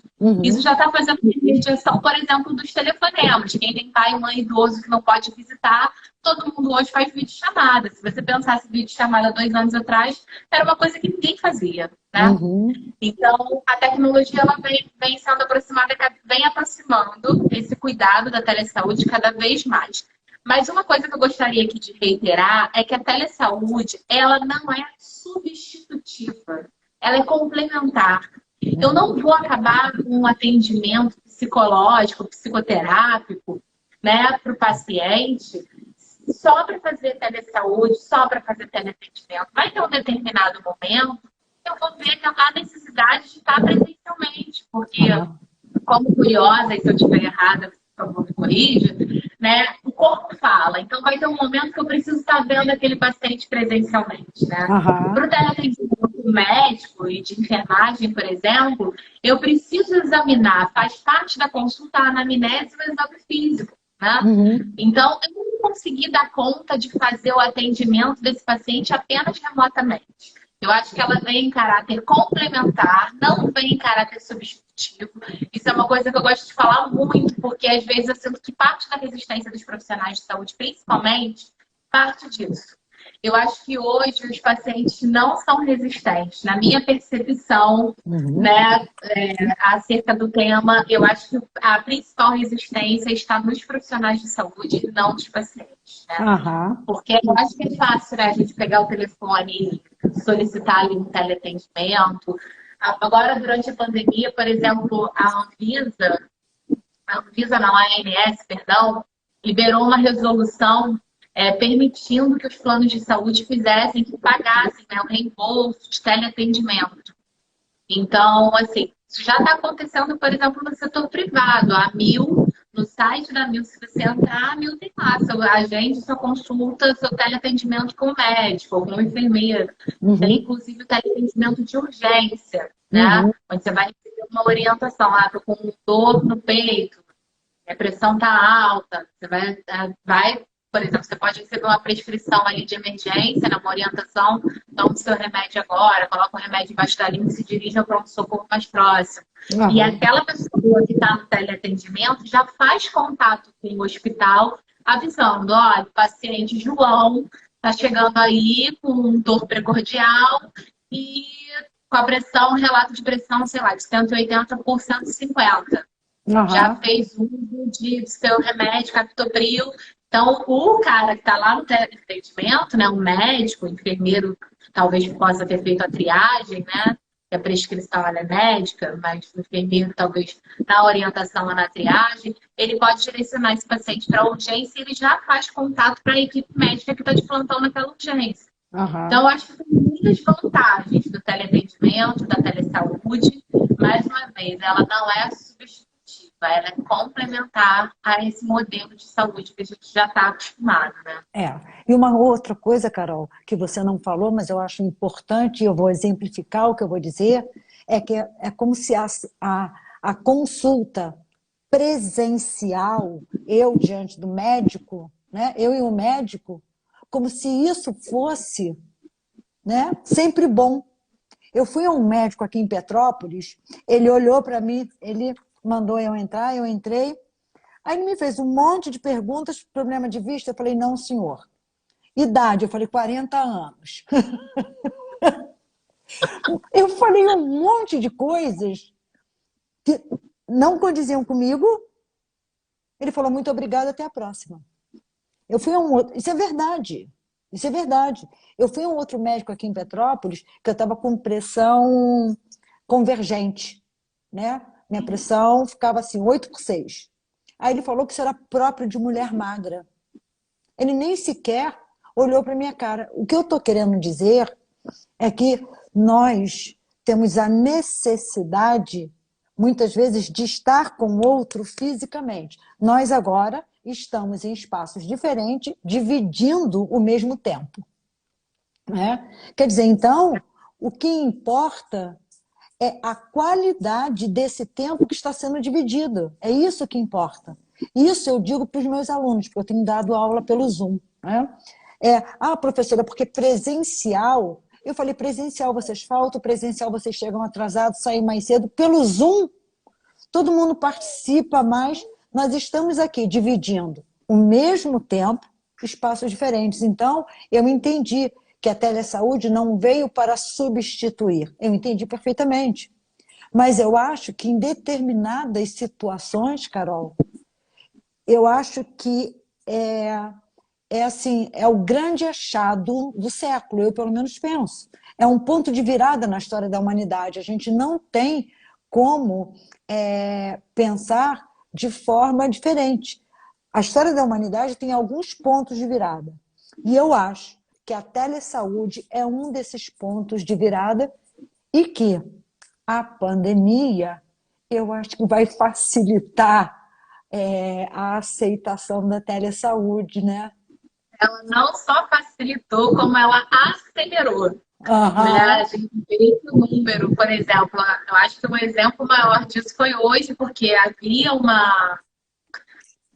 Isso já está fazendo intermediação, por exemplo, dos telefonemas. Quem tem pai e mãe idoso que não pode visitar, todo mundo hoje faz videochamada. Se você pensasse videochamada 2 anos atrás, era uma coisa que ninguém fazia, né? Então, a tecnologia ela vem sendo aproximada, vem aproximando esse cuidado da telesaúde cada vez mais. Mas uma coisa que eu gostaria aqui de reiterar é que a telesaúde, ela não é substitutiva, ela é complementar. Eu não vou acabar com um atendimento psicológico, psicoterápico, né, para o paciente, só para fazer telesaúde, só para fazer teleatendimento. Vai ter um determinado momento que eu vou ver que há necessidade de estar presencialmente, porque, como curiosa, e se eu estiver errada, por favor, me corrija, né? O corpo fala. Então, vai ter um momento que eu preciso estar vendo aquele paciente presencialmente, né? Para o teleatendimento médico e de enfermagem, por exemplo, eu preciso examinar, faz parte da consulta a anamnese e o exame físico, né? Então, eu não consegui dar conta de fazer o atendimento desse paciente apenas remotamente. Eu acho que ela vem em caráter complementar, não vem em caráter substitutivo. Isso é uma coisa que eu gosto de falar muito, porque às vezes eu sinto que parte da resistência dos profissionais de saúde, principalmente, parte disso. Eu acho que hoje os pacientes não são resistentes. Na minha percepção, né, acerca do tema, eu acho que a principal resistência está nos profissionais de saúde e não nos pacientes. Né? Porque eu acho que é fácil, né, a gente pegar o telefone e solicitar ali um teleatendimento. Agora, durante a pandemia, por exemplo, a Anvisa não, a ANS, perdão, liberou uma resolução permitindo que os planos de saúde fizessem, que pagassem, né, o reembolso de teleatendimento. Então, assim, isso já está acontecendo, por exemplo, no setor privado. A Mil, no site da Mil, se você entrar, a Mil tem lá, agende sua consulta, seu teleatendimento com o médico ou com o enfermeiro. Tem, inclusive, o teleatendimento de urgência, né? Onde você vai receber uma orientação, tô com dor no peito, a pressão está alta, você vai, por exemplo, você pode receber uma prescrição ali de emergência, uma orientação, toma o seu remédio agora, coloca o remédio embaixo da língua e se dirige ao pronto-socorro mais próximo. E aquela pessoa que está no teleatendimento já faz contato com o hospital, avisando, olha, o paciente João está chegando aí com dor precordial e com a pressão, relato de pressão, sei lá, de 180 por 150. Já fez uso do seu remédio, captopril. Então, o cara que está lá no teleatendimento, né, o médico, o enfermeiro, talvez possa ter feito a triagem, né, que a prescrição é médica, mas o enfermeiro, talvez, na orientação lá na triagem, ele pode direcionar esse paciente para a urgência e ele já faz contato para a equipe médica que está de plantão naquela urgência. Então, eu acho que tem muitas vantagens do teleatendimento, da telesaúde. Mais uma vez, ela não é substitutiva, ela é complementar a esse modelo de saúde que a gente já está acostumado, né? E uma outra coisa, Carol, que você não falou, mas eu acho importante, e eu vou exemplificar o que eu vou dizer, é que é como se a consulta presencial, eu diante do médico, né, eu e o médico, como se isso fosse, né, sempre bom. Eu fui a um médico aqui em Petrópolis, ele olhou para mim, ele mandou eu entrar, eu entrei, aí ele me fez um monte de perguntas, problema de vista, eu falei, não, senhor. Idade, eu falei, 40 anos. Eu falei um monte de coisas que não condiziam comigo. Ele falou, muito obrigado, até a próxima. Eu fui a um outro, isso é verdade. Eu fui a um outro médico aqui em Petrópolis, que eu estava com pressão convergente, né? Minha pressão ficava assim, 8/6. Aí ele falou que isso era próprio de mulher magra. Ele nem sequer olhou para minha cara. O que eu estou querendo dizer É que nós temos a necessidade, muitas vezes, de estar com o outro fisicamente. Nós agora estamos em espaços diferentes, dividindo o mesmo tempo, né? Quer dizer, então, o que importa é a qualidade desse tempo que está sendo dividido. É isso que importa. Isso eu digo para os meus alunos, porque eu tenho dado aula pelo Zoom, né? Professora, porque presencial... Eu falei, presencial vocês faltam, presencial vocês chegam atrasados, saem mais cedo. Pelo Zoom, todo mundo participa mais. Nós estamos aqui dividindo o mesmo tempo, espaços diferentes. Então, eu entendi que a telesaúde não veio para substituir. Eu entendi perfeitamente. Mas eu acho que em determinadas situações, Carol, eu acho que assim, é o grande achado do século, eu pelo menos penso. É um ponto de virada na história da humanidade. A gente não tem como pensar de forma diferente. A história da humanidade tem alguns pontos de virada. E eu acho que a telesaúde é um desses pontos de virada e que a pandemia, eu acho que vai facilitar a aceitação da telesaúde, né? Ela não só facilitou, como ela acelerou. Né? Aham. A gente vê esse número, por exemplo, eu acho que um exemplo maior disso foi hoje, porque havia uma.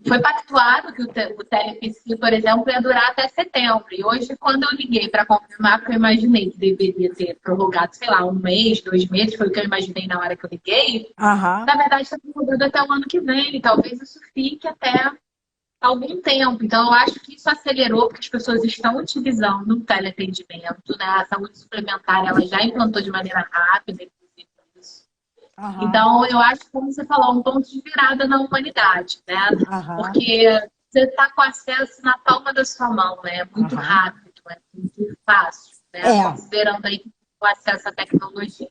Foi pactuado que o telepsi, por exemplo, ia durar até setembro. E hoje, quando eu liguei para confirmar, porque eu imaginei que deveria ter prorrogado, sei lá, 1 mês, 2 meses, foi o que eu imaginei na hora que eu liguei. Aham. Na verdade, está prorrogado até o ano que vem. E talvez isso fique até algum tempo. Então, eu acho que isso acelerou porque as pessoas estão utilizando o teleatendimento, né? A saúde suplementar, ela já implantou de maneira rápida, inclusive, isso. Aham. Então, eu acho, como você falou, um ponto de virada na humanidade, né? Aham. Porque você está com acesso na palma da sua mão, né? É muito Aham. rápido, é muito fácil, né? É. Considerando aí o acesso à tecnologia.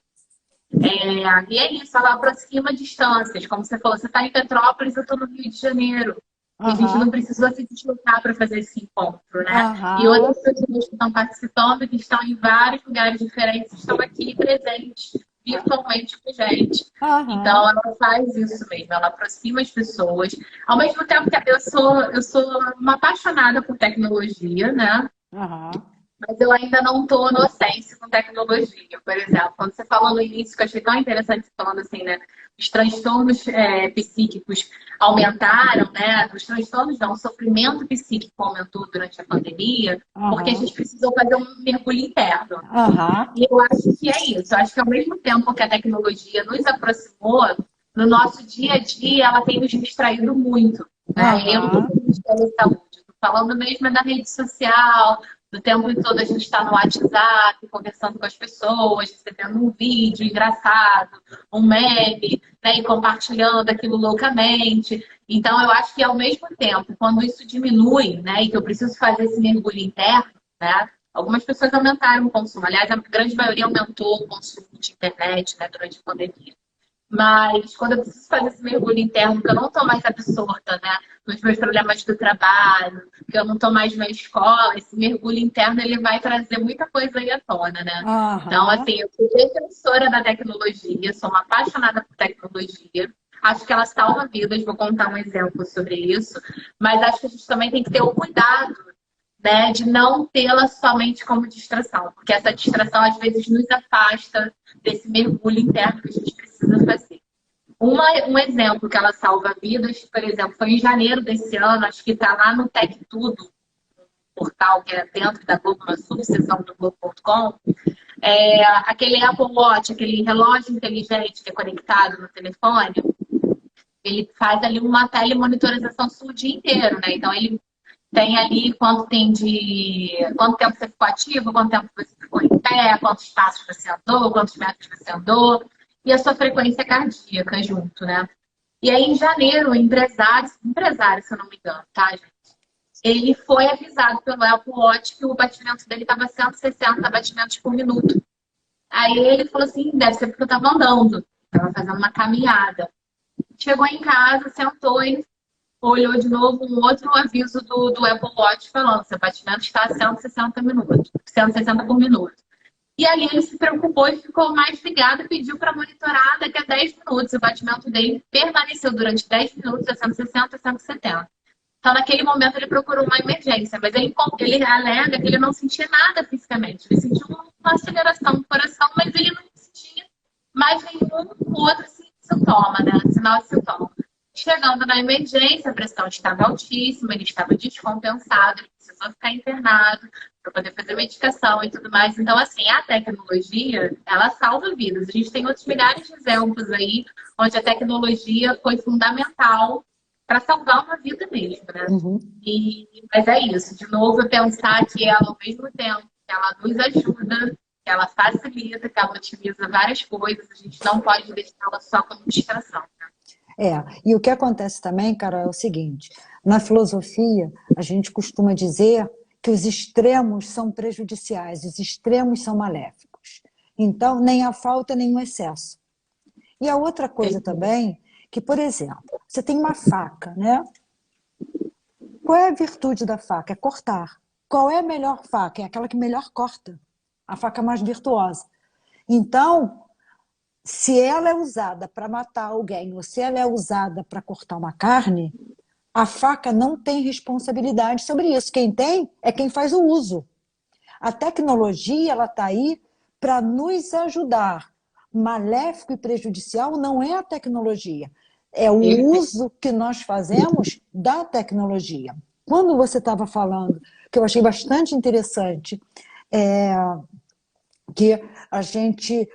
E é isso, ela aproxima distâncias. Como você falou, você está em Petrópolis, eu estou no Rio de Janeiro. E a gente não Aham. precisou se deslocar para fazer esse encontro, né? E Aham. outras pessoas que estão participando, que estão em vários lugares diferentes, estão aqui presentes, virtualmente com a gente. Então, Aham. ela faz isso mesmo, ela aproxima as pessoas. Ao mesmo tempo que eu sou uma apaixonada por tecnologia, né? Aham. Mas eu ainda não estou no sense com tecnologia. Por exemplo, quando você falou no início, que eu achei tão interessante você falando assim, né? Os transtornos psíquicos aumentaram, né? Os transtornos não, o sofrimento psíquico aumentou durante a pandemia, porque a Aham. gente precisou fazer um mergulho interno. Aham. E eu acho que é isso. Eu acho que ao mesmo tempo que a tecnologia nos aproximou, no nosso dia a dia, ela tem nos distraído muito. Né? Eu não estou Aham. falando de telesaúde, estou falando mesmo da rede social, do tempo todo a gente está no WhatsApp, conversando com as pessoas, recebendo um vídeo engraçado, um meme, né? E compartilhando aquilo loucamente. Então, eu acho que ao mesmo tempo, quando isso diminui, né? E que eu preciso fazer esse mergulho interno, né? Algumas pessoas aumentaram o consumo. Aliás, a grande maioria aumentou o consumo de internet, né, durante a pandemia. Mas quando eu preciso fazer esse mergulho interno, que eu não estou mais absorta, né, nos meus problemas do trabalho, que eu não estou mais na escola, esse mergulho interno ele vai trazer muita coisa aí à tona, né? Então, Aham. assim, eu sou defensora da tecnologia, sou uma apaixonada por tecnologia. Acho que ela salva vidas, vou contar um exemplo sobre isso. Mas acho que a gente também tem que ter o cuidado, né, de não tê-la somente como distração, porque essa distração às vezes nos afasta desse mergulho interno que a gente precisa fazer. Um exemplo que ela salva vidas, por exemplo, foi em janeiro desse ano, acho que está lá no Tech Tudo, portal que é dentro da Globo, uma subseção do Globo.com, aquele Apple Watch, aquele relógio inteligente que é conectado no telefone, ele faz ali uma telemonitorização o dia inteiro, né? Então ele tem ali quanto tempo você ficou ativo, quanto tempo você ficou em pé, quantos passos você andou, quantos metros você andou, e a sua frequência cardíaca junto, né? E aí, em janeiro, o empresário, se eu não me engano, tá, gente? Ele foi avisado pelo Apple Watch que o batimento dele estava 160 batimentos por minuto. Aí ele falou assim, deve ser porque eu estava andando, estava fazendo uma caminhada. Chegou em casa, sentou e olhou de novo um outro aviso do Apple Watch falando seu batimento está a 160 minutos, 160 por minuto. E ali ele se preocupou e ficou mais ligado, pediu para monitorar daqui a 10 minutos. O batimento dele permaneceu durante 10 minutos a 160, 170. Então, naquele momento, ele procurou uma emergência, mas ele alega que ele não sentia nada fisicamente. Ele sentiu uma aceleração do coração, mas ele não sentia mais nenhum outro sintoma, né? Sinal de sintoma. Chegando na emergência, a pressão estava altíssima, ele estava descompensado, ele precisou ficar internado para poder fazer medicação e tudo mais. Então, assim, a tecnologia, ela salva vidas. A gente tem outros milhares de exemplos aí, onde a tecnologia foi fundamental para salvar uma vida mesmo, né? Uhum. Mas é isso, de novo, pensar que ela, ao mesmo tempo que ela nos ajuda, que ela facilita, que ela otimiza várias coisas, a gente não pode deixá-la só como distração, né? E o que acontece também, cara, é o seguinte, na filosofia, a gente costuma dizer que os extremos são prejudiciais, os extremos são maléficos. Então, nem a falta, nem o excesso. E a outra coisa também, que, por exemplo, você tem uma faca, né? Qual é a virtude da faca? É cortar. Qual é a melhor faca? É aquela que melhor corta. A faca mais virtuosa. Então, se ela é usada para matar alguém ou se ela é usada para cortar uma carne, a faca não tem responsabilidade sobre isso. Quem tem é quem faz o uso. A tecnologia, ela está aí para nos ajudar. Maléfico e prejudicial não é a tecnologia, é o uso que nós fazemos da tecnologia. Quando você estava falando, que eu achei bastante interessante, que a gente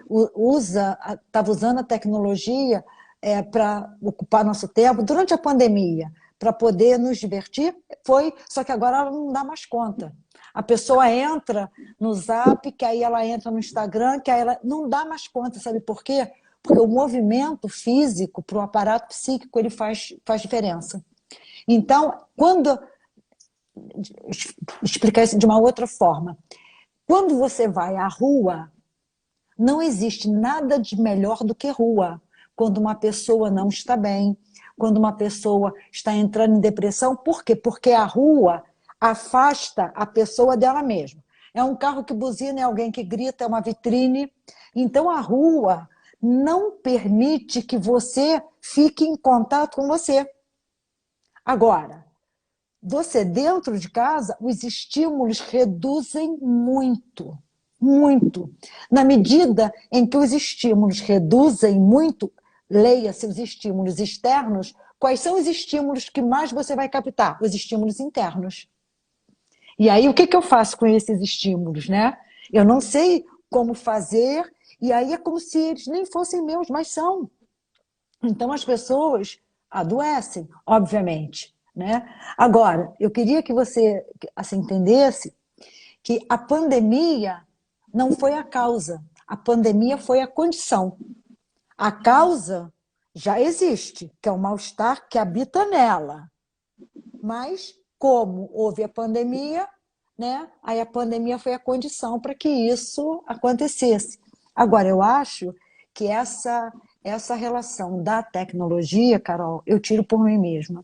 estava usando a tecnologia para ocupar nosso tempo durante a pandemia, para poder nos divertir, só que agora ela não dá mais conta. A pessoa entra no Zap, que aí ela entra no Instagram, que aí ela não dá mais conta, sabe por quê? Porque o movimento físico para o aparato psíquico ele faz diferença. Então, explicar isso de uma outra forma, quando você vai à rua, não existe nada de melhor do que rua. Quando uma pessoa não está bem, quando uma pessoa está entrando em depressão, por quê? Porque a rua afasta a pessoa dela mesma. É um carro que buzina, é alguém que grita, é uma vitrine. Então a rua não permite que você fique em contato com você. Agora, você dentro de casa, os estímulos reduzem muito, muito. Na medida em que os estímulos reduzem muito, leia-se os estímulos externos, quais são os estímulos que mais você vai captar? Os estímulos internos. E aí, o que eu faço com esses estímulos, né? Eu não sei como fazer, e aí é como se eles nem fossem meus, mas são. Então, as pessoas adoecem, obviamente, né? Agora, eu queria que você assim, entendesse que a pandemia não foi a causa, a pandemia foi a condição. A causa já existe, que é o mal-estar que habita nela. Mas, como houve a pandemia, né? Aí a pandemia foi a condição para que isso acontecesse. Agora, eu acho que essa relação da tecnologia, Carol, eu tiro por mim mesma.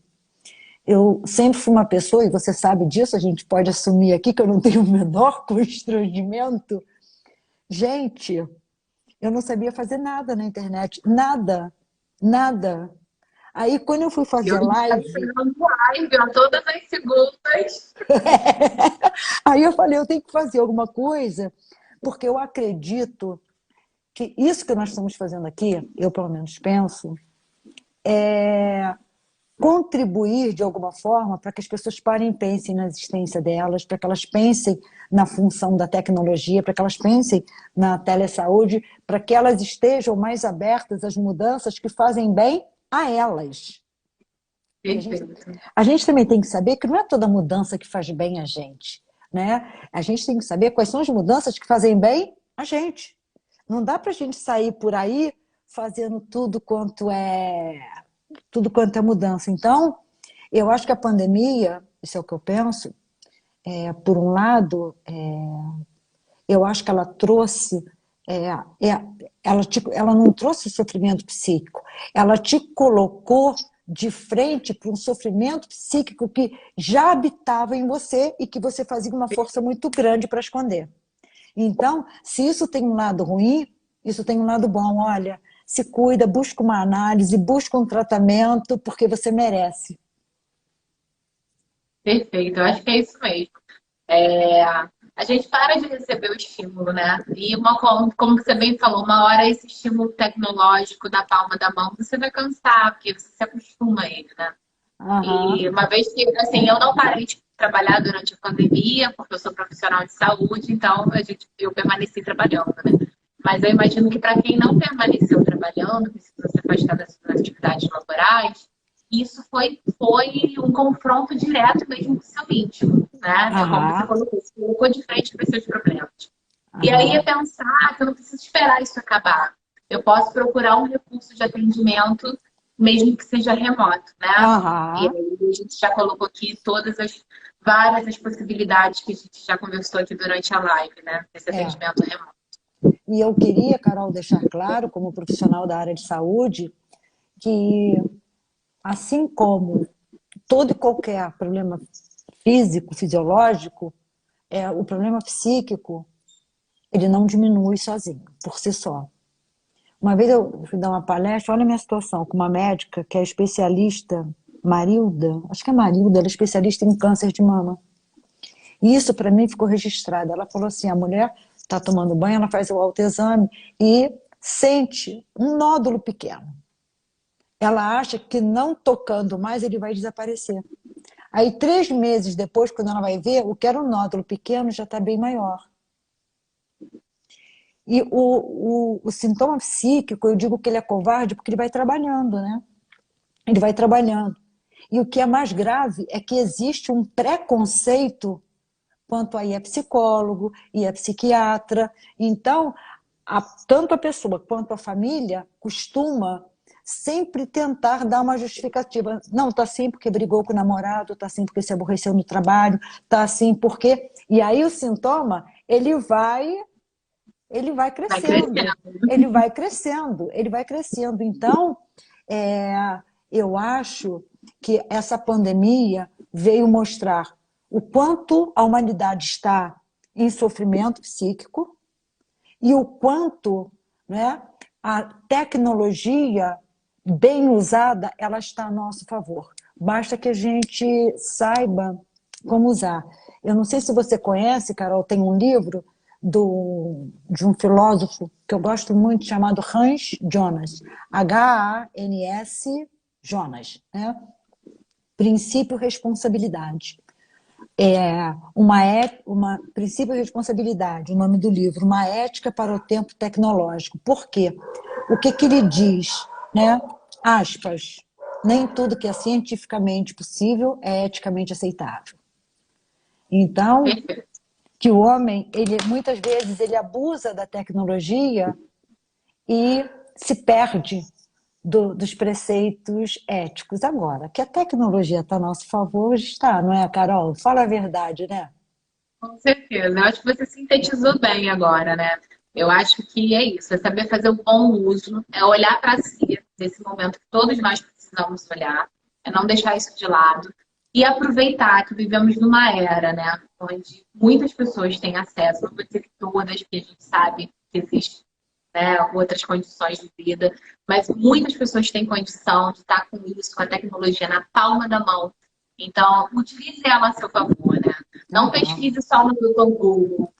Eu sempre fui uma pessoa, e você sabe disso, a gente pode assumir aqui que eu não tenho o menor constrangimento. Gente, eu não sabia fazer nada na internet, nada, nada. Aí quando eu fui fazer Eu estava live, fazendo live a todas as segundas. aí eu falei, eu tenho que fazer alguma coisa, porque eu acredito que isso que nós estamos fazendo aqui, eu pelo menos penso, é contribuir de alguma forma para que as pessoas parem e pensem na existência delas, para que elas pensem na função da tecnologia, para que elas pensem na telesaúde, para que elas estejam mais abertas às mudanças que fazem bem a elas. A gente também tem que saber que não é toda mudança que faz bem a gente, né? A gente tem que saber quais são as mudanças que fazem bem a gente. Não dá para a gente sair por aí fazendo tudo quanto é mudança. Então, eu acho que a pandemia, isso é o que eu penso, por um lado, eu acho que ela trouxe, ela não trouxe sofrimento psíquico, ela te colocou de frente para um sofrimento psíquico que já habitava em você e que você fazia uma força muito grande para esconder. Então, se isso tem um lado ruim, isso tem um lado bom. Olha, se cuida, busca uma análise, busca um tratamento, porque você merece. Perfeito, eu acho que é isso mesmo. É, a gente para de receber o estímulo, né? E como você bem falou, uma hora esse estímulo tecnológico da palma da mão, você vai cansar, porque você se acostuma a ele, né? Aham, E uma vez que, assim, eu não parei de trabalhar durante a pandemia, porque eu sou profissional de saúde, então eu permaneci trabalhando, né? Mas eu imagino que para quem não permaneceu trabalhando, precisou se afastar das atividades laborais, isso foi um confronto direto mesmo com o seu íntimo, né? É como você aham, colocou, você colocou de frente para os seus problemas. E aí é aham, pensar que eu não preciso esperar isso acabar. Eu posso procurar um recurso de atendimento, mesmo que seja remoto, né? E aham. aí a gente já colocou aqui todas as várias as possibilidades que a gente já conversou aqui durante a live, né? Esse É. atendimento remoto. E eu queria, Carol, deixar claro, como profissional da área de saúde, que assim como todo e qualquer problema físico, fisiológico, o problema psíquico, ele não diminui sozinho, por si só. Uma vez eu fui dar uma palestra, olha a minha situação, com uma médica que é especialista, Marilda, acho que é Marilda, ela é especialista em câncer de mama. E isso para mim ficou registrado. Ela falou assim, a mulher está tomando banho, ela faz o autoexame e sente um nódulo pequeno. Ela acha que não tocando mais ele vai desaparecer. Aí 3 meses depois, quando ela vai ver, o que era um nódulo pequeno já está bem maior. E o sintoma psíquico, eu digo que ele é covarde porque ele vai trabalhando, né? Ele vai trabalhando. E o que é mais grave é que existe um preconceito quanto aí é psicólogo e é psiquiatra. Então, tanto a pessoa quanto a família costuma sempre tentar dar uma justificativa. Não, tá assim porque brigou com o namorado, tá assim porque se aborreceu no trabalho, tá assim porque... E aí o sintoma, ele vai Vai crescendo, crescendo. ele vai crescendo. Então, é, eu acho que essa pandemia veio mostrar o quanto a humanidade está em sofrimento psíquico e o quanto, né, a tecnologia bem usada, ela está a nosso favor. Basta que a gente saiba como usar. Eu não sei se você conhece, Carol, tem um livro de um filósofo que eu gosto muito, chamado Hans Jonas. Hans Jonas, né? Princípio Responsabilidade. Uma princípio responsabilidade, o nome do livro, uma ética para o tempo tecnológico. Por quê? O que que ele diz, né? Aspas, nem tudo que é cientificamente possível é eticamente aceitável. Então, Perfeito. que o homem, ele muitas vezes ele abusa da tecnologia e se perde dos preceitos éticos. Agora, que a tecnologia está a nosso favor, está, não é, Carol? Fala a verdade, né? Com certeza. Eu acho que você sintetizou bem agora, né? Eu acho que é isso, é saber fazer o bom uso, é olhar para si nesse momento que todos nós precisamos olhar, é não deixar isso de lado e aproveitar que vivemos numa era, né, onde muitas pessoas têm acesso, não vou dizer que todas, porque a gente sabe que existem, né, outras condições de vida, mas muitas pessoas têm condição de estar com isso, com a tecnologia na palma da mão. Então, utilize ela a seu favor, né? Não Aham, pesquise só no Google,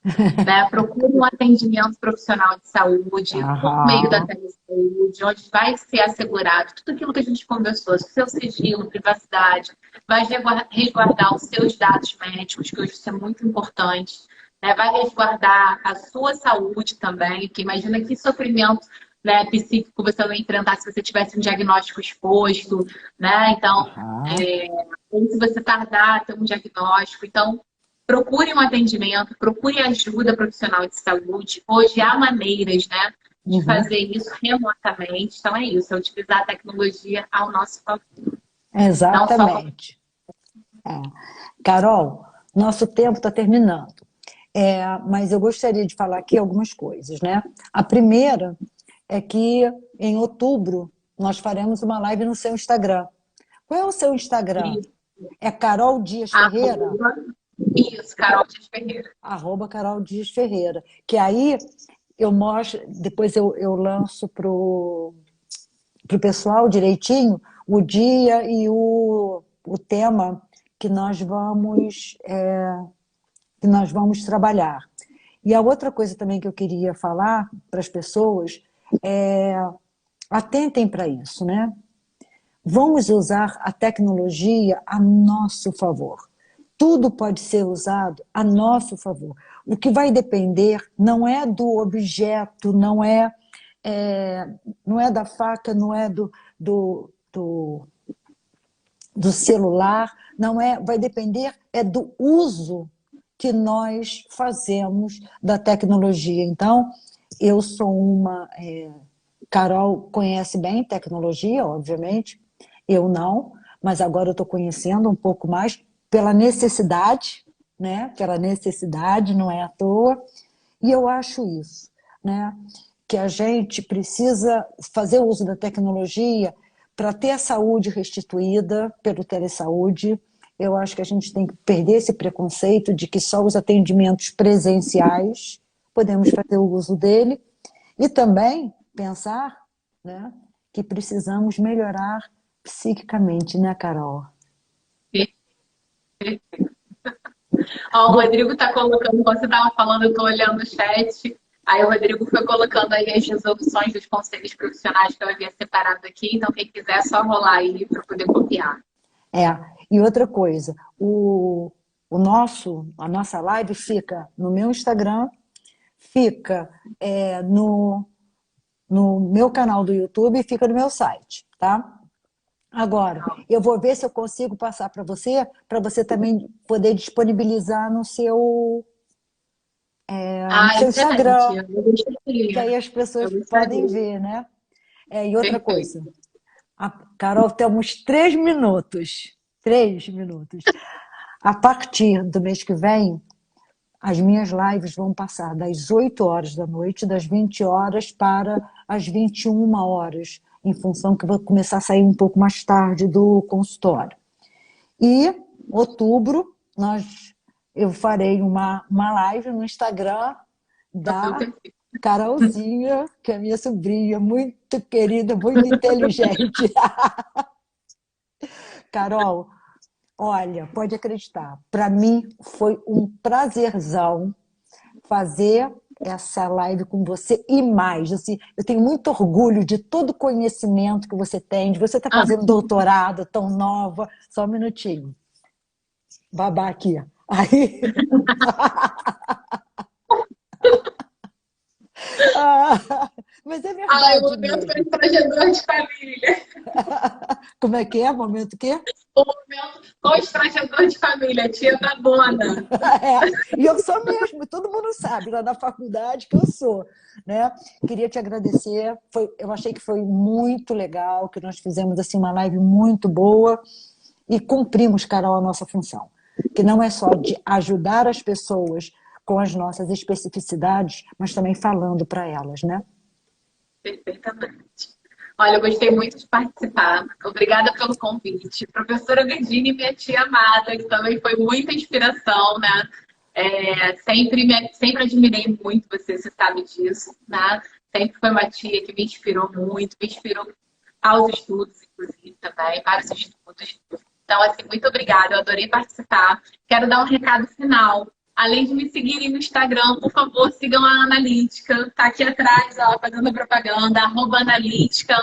né? Procure um atendimento profissional de saúde por meio da aham, telesaúde, onde vai ser assegurado tudo aquilo que a gente conversou, seu sigilo, privacidade, vai resguardar os seus dados médicos, que hoje isso é muito importante, né? Vai resguardar a sua saúde também, porque imagina que sofrimento, né, psíquico você não ia enfrentar se você tivesse um diagnóstico exposto, né? Então, aham. ou se você tardar a ter um diagnóstico. Então, procure um atendimento, procure ajuda profissional de saúde. Hoje há maneiras, né, de Uhum. fazer isso remotamente. Então é isso, é utilizar a tecnologia ao nosso favor. Não só como... Exatamente. É. Carol, nosso tempo está terminando. Mas eu gostaria de falar aqui algumas coisas, né? A primeira é que em outubro nós faremos uma live no seu Instagram. Qual é o seu Instagram? É Carol Dias Ferreira? Isso, Carol Dias Ferreira. Carol Dias Ferreira. Que aí eu mostro, depois eu lanço para o pessoal direitinho o dia e o tema que que nós vamos trabalhar. E a outra coisa também que eu queria falar para as pessoas é atentem para isso, né? Vamos usar a tecnologia a nosso favor. Tudo pode ser usado a nosso favor. O que vai depender não é do objeto, não é da faca, não é do celular, não é, vai depender do uso que nós fazemos da tecnologia. Então, eu sou Carol conhece bem tecnologia, obviamente, eu não, mas agora eu estou conhecendo um pouco mais pela necessidade, né? Pela necessidade, não é à toa. E eu acho isso, né? Que a gente precisa fazer uso da tecnologia para ter a saúde restituída pelo telesaúde. Eu acho que a gente tem que perder esse preconceito de que só os atendimentos presenciais podemos fazer o uso dele e também pensar, né, que precisamos melhorar psiquicamente, né, Carol? Ó, o Rodrigo está colocando, você estava falando, eu estou olhando o chat. Aí o Rodrigo foi colocando aí as resoluções dos conselhos profissionais que eu havia separado aqui. Então, quem quiser, é só rolar aí para poder copiar. E outra coisa, a nossa live fica no meu Instagram, fica no meu canal do YouTube e fica no meu site, tá? Agora, eu vou ver se eu consigo passar para você também poder disponibilizar no seu Instagram, que aí as pessoas podem ver, né? E outra coisa, Carol, temos 3 minutos. 3 minutos. A partir do mês que vem, as minhas lives vão passar das 8 horas da noite, das 20 horas para as 21 horas, em função que eu vou começar a sair um pouco mais tarde do consultório. E outubro, eu farei uma live no Instagram da Carolzinha, que é minha sobrinha, muito querida, muito inteligente. Carol, olha, pode acreditar, para mim foi um prazerzão fazer essa live com você e mais. Assim, eu tenho muito orgulho de todo o conhecimento que você tem, de você estar fazendo doutorado tão nova. Só um minutinho. Babá aqui. Aí... mas é verdade. O momento constrangedor de família. Como é que é? Momento o quê? O momento constrangedor de família, tia da Bona. E eu sou mesmo, todo mundo sabe lá na faculdade que eu sou, né? Queria te agradecer, eu achei que foi muito legal, que nós fizemos assim, uma live muito boa e cumprimos, Carol, a nossa função, que não é só de ajudar as pessoas com as nossas especificidades, mas também falando para elas, né? Perfeitamente. Olha, eu gostei muito de participar. Obrigada pelo convite. Professora Virginia, minha tia amada, que também foi muita inspiração, né? Sempre admirei muito você sabe disso, né? Sempre foi uma tia que me inspirou muito, me inspirou aos estudos, inclusive, também, vários estudos. Então, assim, muito obrigada, eu adorei participar. Quero dar um recado final. Além de me seguirem no Instagram, por favor, sigam a Analítica. Tá aqui atrás, ó, fazendo propaganda, @analítica_,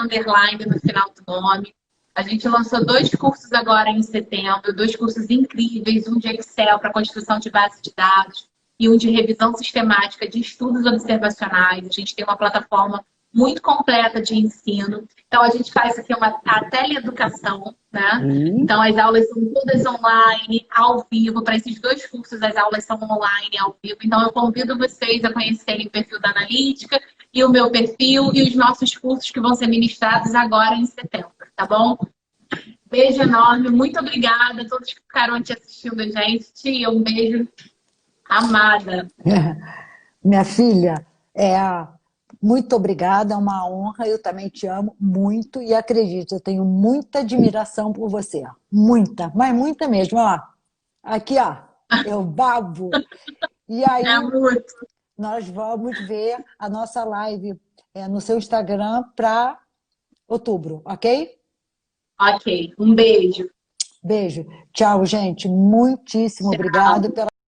no final do nome. A gente lançou 2 cursos agora em setembro, 2 cursos incríveis, um de Excel para construção de base de dados e um de revisão sistemática de estudos observacionais. A gente tem uma plataforma muito completa de ensino. Então, a gente faz aqui a teleeducação, né? Então, as aulas são todas online, ao vivo. Para esses 2 cursos, as aulas são online, ao vivo. Então, eu convido vocês a conhecerem o perfil da Analítica e o meu perfil e os nossos cursos que vão ser ministrados agora em setembro, tá bom? Beijo enorme, muito obrigada a todos que ficaram aqui assistindo a gente. Tia, um beijo, amada. Minha filha, muito obrigada, é uma honra, eu também te amo muito e acredito, eu tenho muita admiração por você, muita, mas muita mesmo, ó. Aqui, ó. Eu babo. E aí, É muito. nós vamos ver a nossa live no seu Instagram para outubro, ok? Ok, um beijo. Beijo. Tchau, gente. Muitíssimo obrigado Tchau. pela